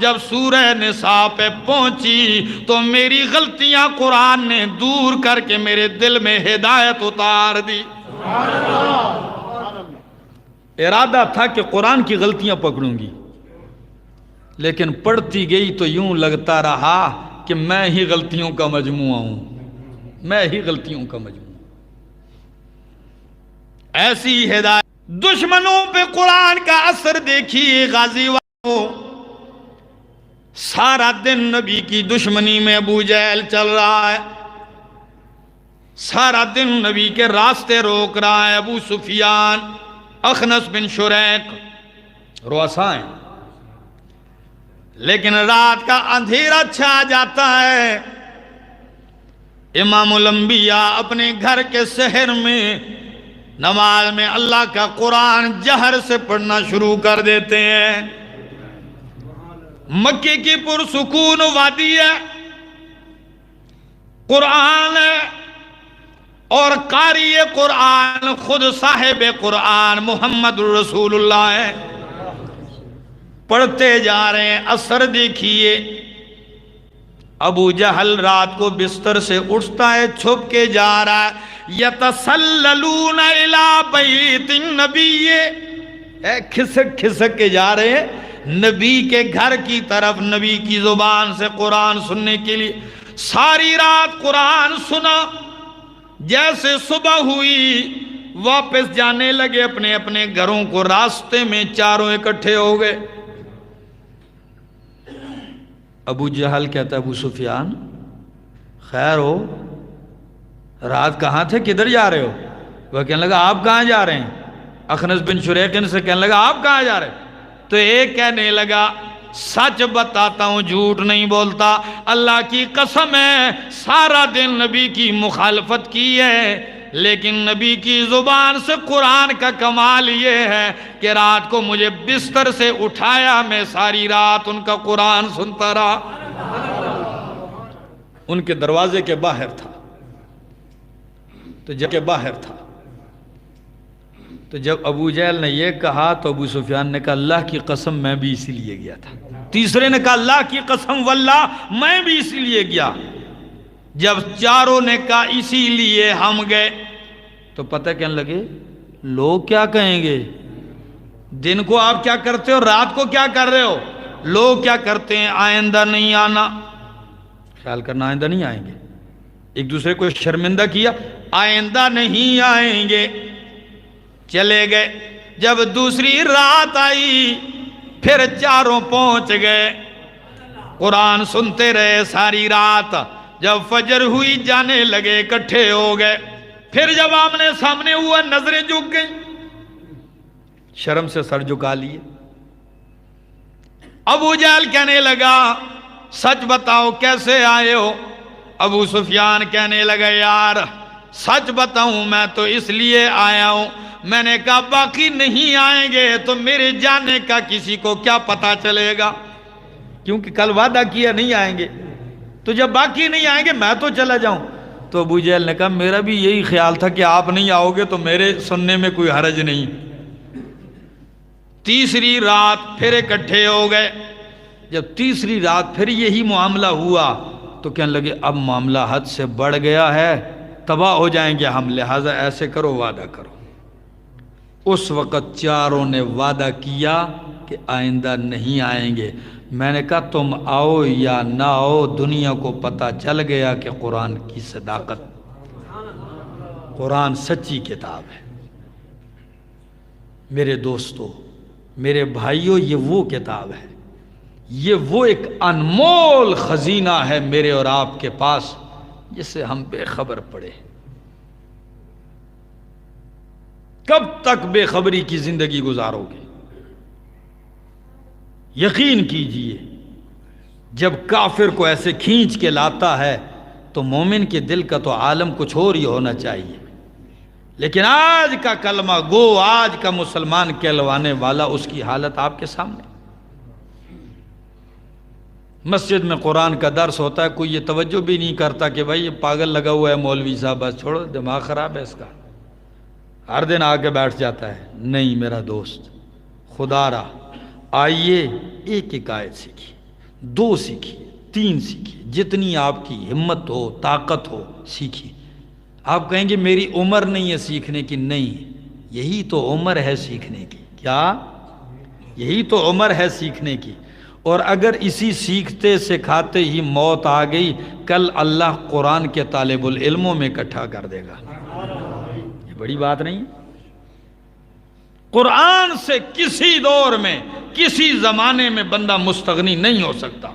جب سورہ نساء پہ پہنچی تو میری غلطیاں قرآن نے دور کر کے میرے دل میں ہدایت اتار دی. ارادہ تھا کہ قرآن کی غلطیاں پکڑوں گی، لیکن پڑھتی گئی تو یوں لگتا رہا کہ میں ہی غلطیوں کا مجموعہ ہوں، میں ہی غلطیوں کا مجموعہ. ایسی ہدایت. دشمنوں پہ قرآن کا اثر دیکھیے غازی والوں. سارا دن نبی کی دشمنی میں ابو جہل چل رہا ہے، سارا دن نبی کے راستے روک رہا ہے ابو سفیان، اخنس بن شریق، رؤساء ہیں. لیکن رات کا اندھیرا چھا جاتا ہے، امام الانبیاء اپنے گھر کے سحر میں نماز میں اللہ کا قرآن جہر سے پڑھنا شروع کر دیتے ہیں. مکے کی پرسکون وادی ہے، قرآن ہے، اور قاری قرآن خود صاحب قرآن محمد رسول اللہ ہے. پڑھتے جا رہے ہیں. اثر دیکھیے، ابو جہل رات کو بستر سے اٹھتا ہے، چھپ کے جا رہا ہے. یتسللون الی بیت النبی، کھسک کھسک کے جا رہے ہیں نبی کے گھر کی طرف، نبی کی زبان سے قرآن سننے کے لیے. ساری رات قرآن سنا، جیسے صبح ہوئی واپس جانے لگے اپنے اپنے گھروں کو، راستے میں چاروں اکٹھے ہو گئے۔ ابو جہل کہتا ہے ابو سفیان خیر ہو، رات کہاں تھے، کدھر جا رہے ہو؟ وہ کہنے لگا آپ کہاں جا رہے ہیں؟ اخنس بن شریقن سے کہنے لگا آپ کہاں جا رہے ہیں؟ تو ایک کہنے لگا سچ بتاتا ہوں، جھوٹ نہیں بولتا، اللہ کی قسم ہے سارا دن نبی کی مخالفت کی ہے، لیکن نبی کی زبان سے قرآن کا کمال یہ ہے کہ رات کو مجھے بستر سے اٹھایا، میں ساری رات ان کا قرآن سنتا رہا۔ ان کے دروازے کے باہر تھا، تو جب کے باہر تھا تو جب ابو جہل نے یہ کہا تو ابو سفیان نے کہا اللہ کی قسم میں بھی اسی لیے گیا تھا۔ تیسرے نے کہا اللہ کی قسم واللہ میں بھی اسی لیے گیا۔ جب چاروں نے کہا اسی لیے ہم گئے تو پتہ کہنے لگے لوگ کیا کہیں گے، دن کو آپ کیا کرتے ہو، رات کو کیا کر رہے ہو، لوگ کیا کرتے ہیں، آئندہ نہیں آنا، خیال کرنا آئندہ نہیں آئیں گے، ایک دوسرے کو شرمندہ کیا، آئندہ نہیں آئیں گے۔ چلے گئے، جب دوسری رات آئی پھر چاروں پہنچ گئے، قرآن سنتے رہے ساری رات۔ جب فجر ہوئی جانے لگے، اکٹھے ہو گئے، پھر جب آمنے سامنے ہوا نظریں جھک گئیں، شرم سے سر جھکا لیے۔ ابو جہل کہنے لگا سچ بتاؤ کیسے آئے ہو؟ ابو سفیان کہنے لگا یار سچ بتاؤں میں تو اس لیے آیا ہوں، میں نے کہا باقی نہیں آئیں گے تو میرے جانے کا کسی کو کیا پتا چلے گا، کیونکہ کل وعدہ کیا نہیں آئیں گے، تو جب باقی نہیں آئیں گے میں تو چلا جاؤں۔ تو ابو جہل نے کہا میرا بھی یہی خیال تھا کہ آپ نہیں آؤ گے تو میرے سننے میں کوئی حرج نہیں۔ تیسری رات پھر اکٹھے ہو گئے، جب تیسری رات پھر یہی معاملہ ہوا تو کہنے لگے اب معاملہ حد سے بڑھ گیا ہے، تباہ ہو جائیں گے ہم، لہٰذا ایسے کرو وعدہ کرو۔ اس وقت چاروں نے وعدہ کیا کہ آئندہ نہیں آئیں گے۔ میں نے کہا تم آؤ یا نہ آؤ دنیا کو پتہ چل گیا کہ قرآن کی صداقت، قرآن سچی کتاب ہے۔ میرے دوستو، میرے بھائیو، یہ وہ کتاب ہے، یہ وہ ایک انمول خزینہ ہے میرے اور آپ کے پاس جسے ہم بے خبر پڑے۔ کب تک بے خبری کی زندگی گزارو گے؟ یقین کیجئے جب کافر کو ایسے کھینچ کے لاتا ہے تو مومن کے دل کا تو عالم کچھ اور ہی ہونا چاہیے، لیکن آج کا کلمہ گو، آج کا مسلمان کہلوانے والا، اس کی حالت آپ کے سامنے۔ مسجد میں قرآن کا درس ہوتا ہے، کوئی یہ توجہ بھی نہیں کرتا کہ بھائی یہ پاگل لگا ہوا ہے مولوی صاحب، بس چھوڑو دماغ خراب ہے اس کا، ہر دن آ کے بیٹھ جاتا ہے۔ نہیں میرا دوست، خدا را آئیے ایک ایک آیت سیکھیے، 2 سیکھیے، 3 سیکھیے، جتنی آپ کی ہمت ہو طاقت ہو سیکھیے۔ آپ کہیں گے میری عمر نہیں ہے سیکھنے کی، نہیں، یہی تو عمر ہے سیکھنے کی۔ کیا؟ یہی تو عمر ہے سیکھنے کی۔ اور اگر اسی سیکھتے سکھاتے ہی موت آ گئی، کل اللہ قرآن کے طالب العلموں میں اکٹھا کر دے گا۔ یہ بڑی بات نہیں؟ قرآن سے کسی دور میں، کسی زمانے میں بندہ مستغنی نہیں ہو سکتا۔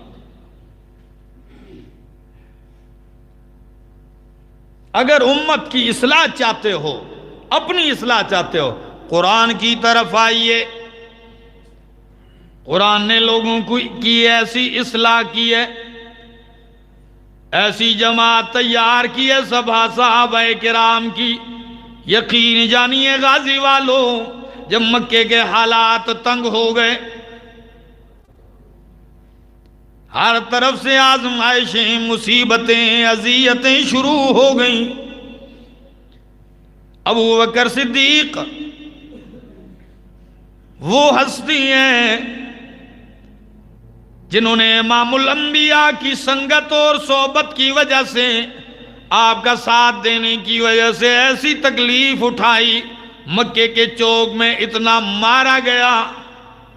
اگر امت کی اصلاح چاہتے ہو، اپنی اصلاح چاہتے ہو، قرآن کی طرف آئیے۔ قرآن نے لوگوں کی ایسی اصلاح کی ہے، ایسی جماعت تیار کی ہے صحابہ کرام کی۔ یقین جانیے غازی والوں، جب مکے کے حالات تنگ ہو گئے، ہر طرف سے آزمائشیں، مصیبتیں، اذیتیں شروع ہو گئیں، ابو بکر صدیق وہ ہستی ہیں جنہوں نے امام الانبیاء کی سنگت اور صحبت کی وجہ سے، آپ کا ساتھ دینے کی وجہ سے ایسی تکلیف اٹھائی، مکے کے چوک میں اتنا مارا گیا،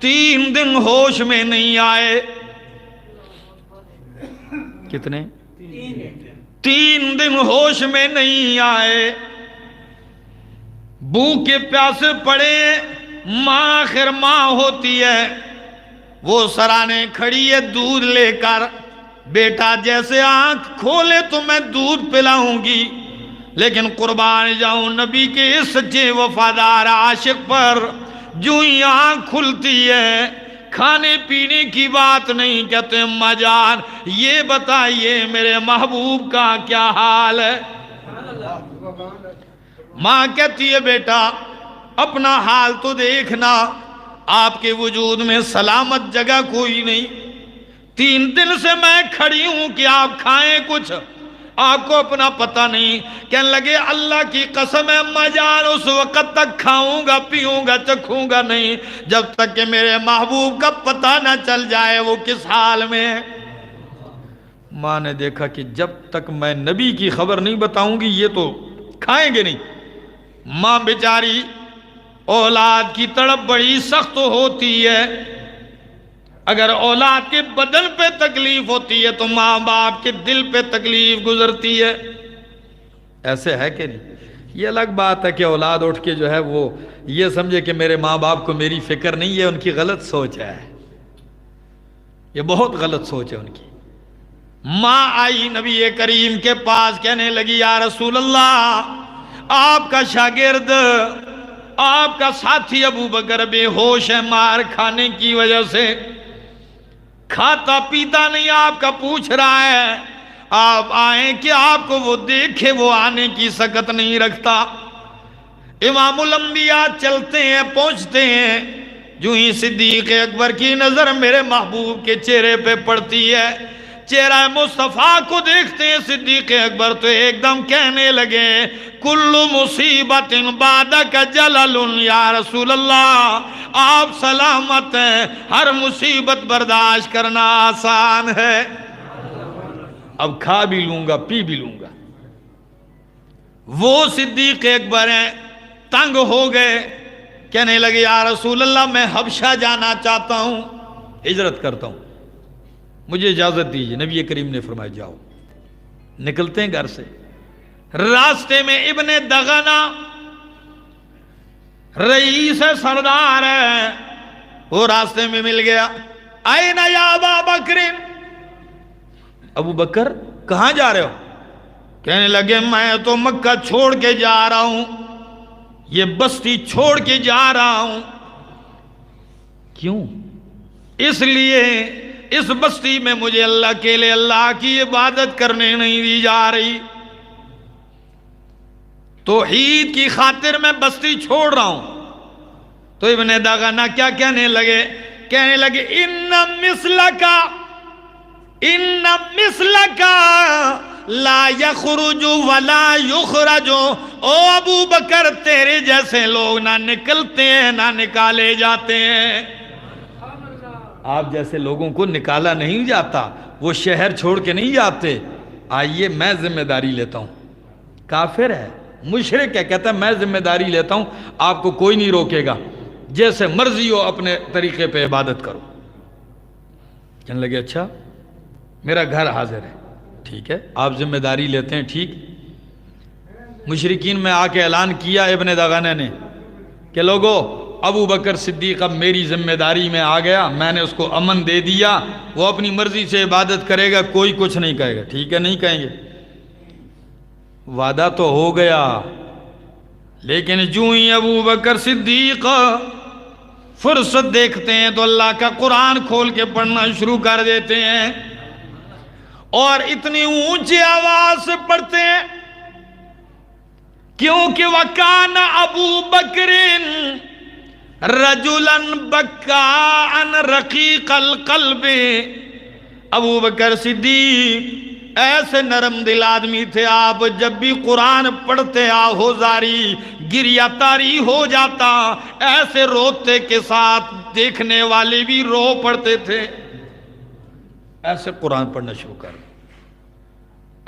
3 دن ہوش میں نہیں آئے۔ کتنے؟ 3 دن ہوش میں نہیں آئے، بھوکے پیاسے پڑے، ماں آخر ماں ہوتی ہے، وہ سرانے کھڑی ہے دودھ لے کر، بیٹا جیسے آنکھ کھولے تو میں دودھ پلاؤں گی، لیکن قربان جاؤں نبی کے اس سچے وفادار عاشق پر، جو ہی آنکھ کھلتی ہے کھانے پینے کی بات نہیں، کہتے ہیں اماں جان یہ بتائیے میرے محبوب کا کیا حال ہے؟ ماں کہتی ہے بیٹا اپنا حال تو دیکھنا، آپ کے وجود میں سلامت جگہ کوئی نہیں، 3 دن سے میں کھڑی ہوں کہ آپ کھائیں کچھ، آپ کو اپنا پتہ نہیں۔ کہنے لگے اللہ کی قسم ہے اماں جان اس وقت تک کھاؤں گا پیوں گا چکھوں گا نہیں جب تک کہ میرے محبوب کا پتہ نہ چل جائے وہ کس حال میں ہے۔ ماں نے دیکھا کہ جب تک میں نبی کی خبر نہیں بتاؤں گی یہ تو کھائیں گے نہیں۔ ماں بیچاری اولاد کی تڑپ بڑی سخت ہوتی ہے، اگر اولاد کے بدن پہ تکلیف ہوتی ہے تو ماں باپ کے دل پہ تکلیف گزرتی ہے، ایسے ہے کہ نہیں؟ یہ الگ بات ہے کہ اولاد اٹھ کے جو ہے وہ یہ سمجھے کہ میرے ماں باپ کو میری فکر نہیں ہے، ان کی غلط سوچ ہے، یہ بہت غلط سوچ ہے ان کی۔ ماں آئی نبی کریم کے پاس، کہنے لگی یا رسول اللہ آپ کا شاگرد آپ کا ساتھی ابو بکر بے ہوش ہے مار کھانے کی وجہ سے، کھاتا پیتا نہیں، آپ کا پوچھ رہا ہے، آپ آئیں کہ آپ کو وہ دیکھے، وہ آنے کی سکت نہیں رکھتا۔ امام الانبیاء چلتے ہیں پہنچتے ہیں، جو ہی صدیق اکبر کی نظر میرے محبوب کے چہرے پہ پڑتی ہے، چہرہ مصطفیٰ کو دیکھتے ہیں صدیق اکبر تو ایک دم کہنے لگے کل مصیبت بعدک جلل یا رسول اللہ، آپ سلامت ہیں، ہر مصیبت برداشت کرنا آسان ہے، اب کھا بھی لوں گا پی بھی لوں گا۔ وہ صدیق اکبر ہیں، تنگ ہو گئے، کہنے لگے یا رسول اللہ میں حبشہ جانا چاہتا ہوں، ہجرت کرتا ہوں، مجھے اجازت دیجیے۔ نبی کریم نے فرمایا جاؤ۔ نکلتے ہیں گھر سے، راستے میں ابن دغنہ رئیس سردار ہے، وہ راستے میں مل گیا، آئین یا ابا بکر، ابو بکر کہاں جا رہے ہو؟ کہنے لگے میں تو مکہ چھوڑ کے جا رہا ہوں، یہ بستی چھوڑ کے جا رہا ہوں۔ کیوں؟ اس لیے اس بستی میں مجھے اللہ کے لئے اللہ کی عبادت کرنے نہیں دی جا رہی، توحید کی خاطر میں بستی چھوڑ رہا ہوں۔ تو ابن دغنہ کیا کہنے لگے؟ کہنے لگے ان مثلک لا یخرج ولا یخرج، او ابو بکر تیرے جیسے لوگ نہ نکلتے ہیں نہ نکالے جاتے ہیں۔ آپ جیسے لوگوں کو نکالا نہیں جاتا، وہ شہر چھوڑ کے نہیں جاتے۔ آئیے میں ذمہ داری لیتا ہوں، کافر ہے مشرک ہے، کہتا ہے میں ذمہ داری لیتا ہوں، آپ کو کوئی نہیں روکے گا، جیسے مرضی ہو اپنے طریقے پہ عبادت کرو۔ کہنے لگے اچھا میرا گھر حاضر ہے، ٹھیک ہے آپ ذمہ داری لیتے ہیں، ٹھیک۔ مشرکین میں آ کے اعلان کیا ابن دغنہ نے کہ لوگو ابو بکر صدیق اب میری ذمہ داری میں آ گیا، میں نے اس کو امن دے دیا، وہ اپنی مرضی سے عبادت کرے گا، کوئی کچھ نہیں کہے گا۔ ٹھیک ہے نہیں کہیں گے، وعدہ تو ہو گیا، لیکن جو ہی ابو بکر صدیق فرصت دیکھتے ہیں تو اللہ کا قرآن کھول کے پڑھنا شروع کر دیتے ہیں، اور اتنی اونچی آواز سے پڑھتے ہیں کیونکہ وَكَانَ أَبُو بَكْرٍ رَجُلًا بَكَّاءً رَقِيقَ الْقَلْبِ، ابو بکر صدیق ایسے نرم دل آدمی تھے، آپ جب بھی قرآن پڑھتے آہوزاری گریہ تاری ہو جاتا، ایسے روتے کے ساتھ دیکھنے والے بھی رو پڑھتے تھے، ایسے قرآن پڑھنا شروع کر۔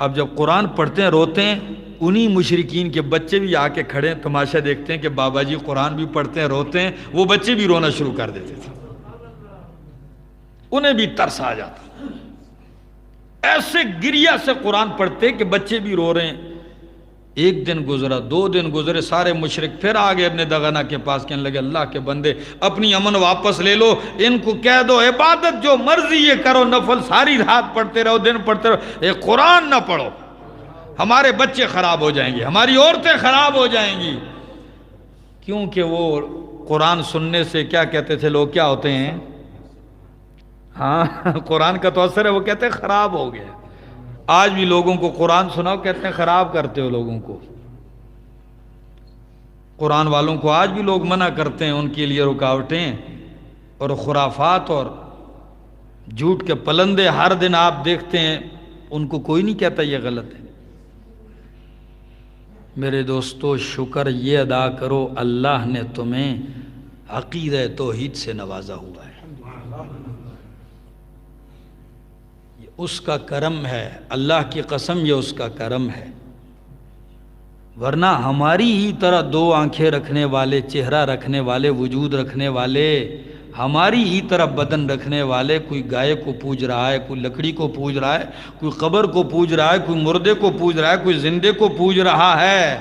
اب جب قرآن پڑھتے ہیں روتے ہیں، انہی مشرکین کے بچے بھی آ کے کھڑے ہیں، تماشا دیکھتے ہیں کہ بابا جی قرآن بھی پڑھتے ہیں روتے ہیں، وہ بچے بھی رونا شروع کر دیتے تھے، انہیں بھی ترس آ جاتا۔ ایسے گریا سے قرآن پڑھتے کہ بچے بھی رو رہے ہیں۔ ایک دن گزرا، 2 دن گزرے، سارے مشرک پھر آگے ابن دغنہ کے پاس، کہنے لگے اللہ کے بندے اپنی امن واپس لے لو، ان کو کہہ دو عبادت جو مرضی یہ کرو، نفل ساری رات پڑھتے رہو، دن پڑھتے رہو، یہ قرآن نہ پڑھو، ہمارے بچے خراب ہو جائیں گے، ہماری عورتیں خراب ہو جائیں گی۔ کیونکہ وہ قرآن سننے سے کیا کہتے تھے لوگ، کیا ہوتے ہیں؟ ہاں قرآن کا تو اثر ہے، وہ کہتے ہیں خراب ہو گیا۔ آج بھی لوگوں کو قرآن سناؤ، کہتے ہیں خراب کرتے ہو لوگوں کو۔ قرآن والوں کو آج بھی لوگ منع کرتے ہیں، ان کے لیے رکاوٹیں اور خرافات اور جھوٹ کے پلندے ہر دن آپ دیکھتے ہیں، ان کو کوئی نہیں کہتا یہ غلط ہے۔ میرے دوستو، شکر یہ ادا کرو اللہ نے تمہیں عقیدہ توحید سے نوازا ہوا ہے، یہ اس کا کرم ہے، اللہ کی قسم یہ اس کا کرم ہے۔ ورنہ ہماری ہی طرح 2 آنکھیں رکھنے والے، چہرہ رکھنے والے، وجود رکھنے والے، ہماری ہی طرح بدن رکھنے والے، کوئی گائے کو پوج رہا ہے، کوئی لکڑی کو پوج رہا ہے، کوئی قبر کو پوج رہا ہے، کوئی مردے کو پوج رہا ہے، کوئی زندے کو پوج رہا ہے۔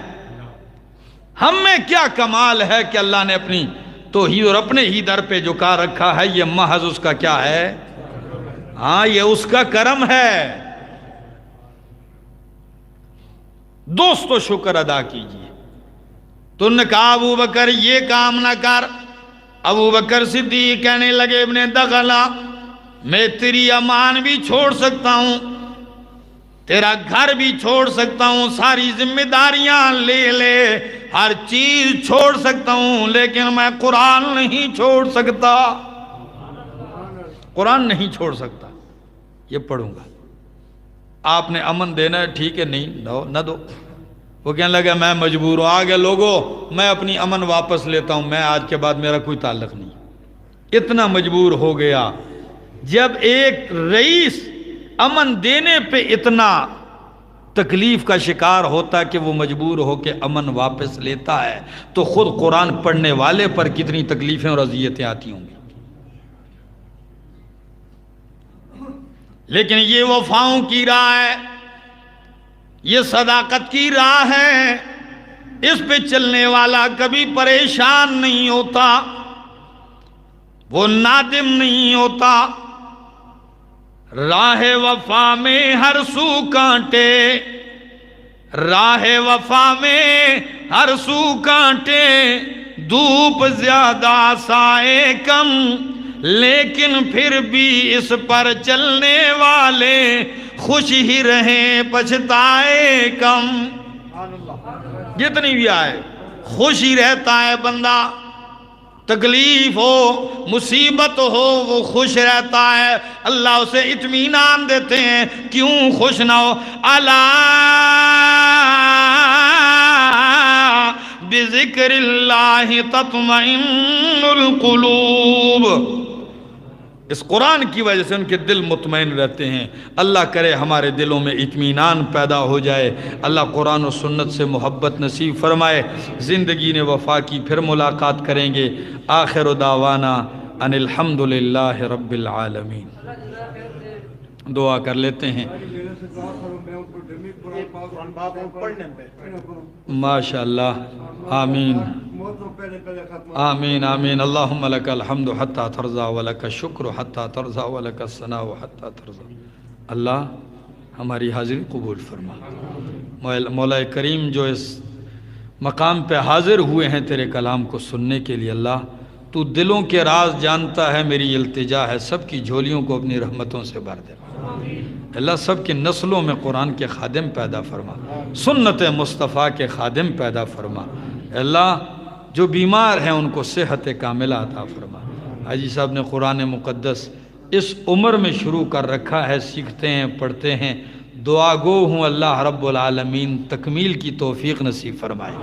ہم میں کیا کمال ہے کہ اللہ نے اپنی توحید اور اپنے ہی در پہ جھکا رکھا ہے، یہ محض اس کا کیا ہے؟ ہاں یہ اس کا کرم ہے۔ دوستو شکر ادا کیجئے۔ تو نے کہا ابو بکر یہ کام نہ کر۔ ابو بکر صدیق کہنے لگے ابن دغلہ میں تیری امان بھی چھوڑ سکتا ہوں، تیرا گھر بھی چھوڑ سکتا ہوں، ساری ذمہ داریاں لے لے، ہر چیز چھوڑ سکتا ہوں، لیکن میں قرآن نہیں چھوڑ سکتا، قرآن نہیں چھوڑ سکتا، یہ پڑھوں گا۔ آپ نے امن دینا ہے، ٹھیک ہے، نہیں نہ دو۔ وہ کہنے لگا میں مجبور ہوں، آگے لوگوں میں اپنی امن واپس لیتا ہوں، میں آج کے بعد میرا کوئی تعلق نہیں۔ اتنا مجبور ہو گیا۔ جب ایک رئیس امن دینے پہ اتنا تکلیف کا شکار ہوتا کہ وہ مجبور ہو کے امن واپس لیتا ہے، تو خود قرآن پڑھنے والے پر کتنی تکلیفیں اور اذیتیں آتی ہوں گی۔ لیکن یہ وفاؤں کی راہ ہے، یہ صداقت کی راہ ہے، اس پہ چلنے والا کبھی پریشان نہیں ہوتا، وہ نادم نہیں ہوتا۔ راہ وفا میں ہر سو کانٹے، راہ وفا میں ہر سو کانٹے، دھوپ زیادہ سائے کم، لیکن پھر بھی اس پر چلنے والے خوش ہی رہیں پچھتائے کم۔ جتنی بھی آئے خوش ہی رہتا ہے بندہ، تکلیف ہو مصیبت ہو وہ خوش رہتا ہے، اللہ اسے اطمینان دیتے ہیں، کیوں خوش نہ ہو؟ الا بذکر اللہ تطمئن القلوب۔ اس قرآن کی وجہ سے ان کے دل مطمئن رہتے ہیں۔ اللہ کرے ہمارے دلوں میں اطمینان پیدا ہو جائے، اللہ قرآن و سنت سے محبت نصیب فرمائے۔ زندگی نے وفا کی، پھر ملاقات کریں گے۔ آخر دعوانا ان الحمدللہ رب العالمین۔ دعا کر لیتے ہیں۔ ماشاءاللہ، آمین آمین آمین۔ اللہم لک الحمد حتی ترضا ولک الشکر حتی ترضا ولک الثناء حتی ترضا۔ اللہ ہماری حاضری قبول فرما۔ مولا کریم جو اس مقام پہ حاضر ہوئے ہیں تیرے کلام کو سننے کے لیے، اللہ تو دلوں کے راز جانتا ہے، میری التجا ہے سب کی جھولیوں کو اپنی رحمتوں سے بھر دے۔ اللہ سب کی نسلوں میں قرآن کے خادم پیدا فرما، سنت مصطفیٰ کے خادم پیدا فرما۔ اللہ جو بیمار ہیں ان کو صحت کاملہ عطا فرما۔ حاجی صاحب نے قرآن مقدس اس عمر میں شروع کر رکھا ہے، سیکھتے ہیں، پڑھتے ہیں، دعا گو ہوں اللہ رب العالمین تکمیل کی توفیق نصیب فرمائے۔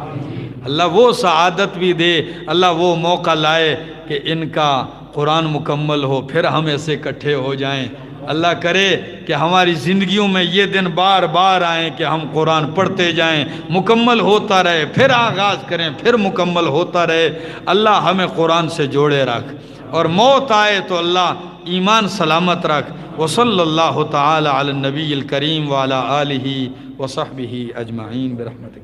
اللہ وہ سعادت بھی دے، اللہ وہ موقع لائے کہ ان کا قرآن مکمل ہو، پھر ہم ایسے اکٹھے ہو جائیں اللہ کرے کہ ہماری زندگیوں میں یہ دن بار بار آئیں کہ ہم قرآن پڑھتے جائیں، مکمل ہوتا رہے، پھر آغاز کریں، پھر مکمل ہوتا رہے۔ اللہ ہمیں قرآن سے جوڑے رکھ، اور موت آئے تو اللہ ایمان سلامت رکھ۔ وصلی اللہ تعالی علی النبی الکریم وعلی آلہ وصحبہ اجمعین برحمتک۔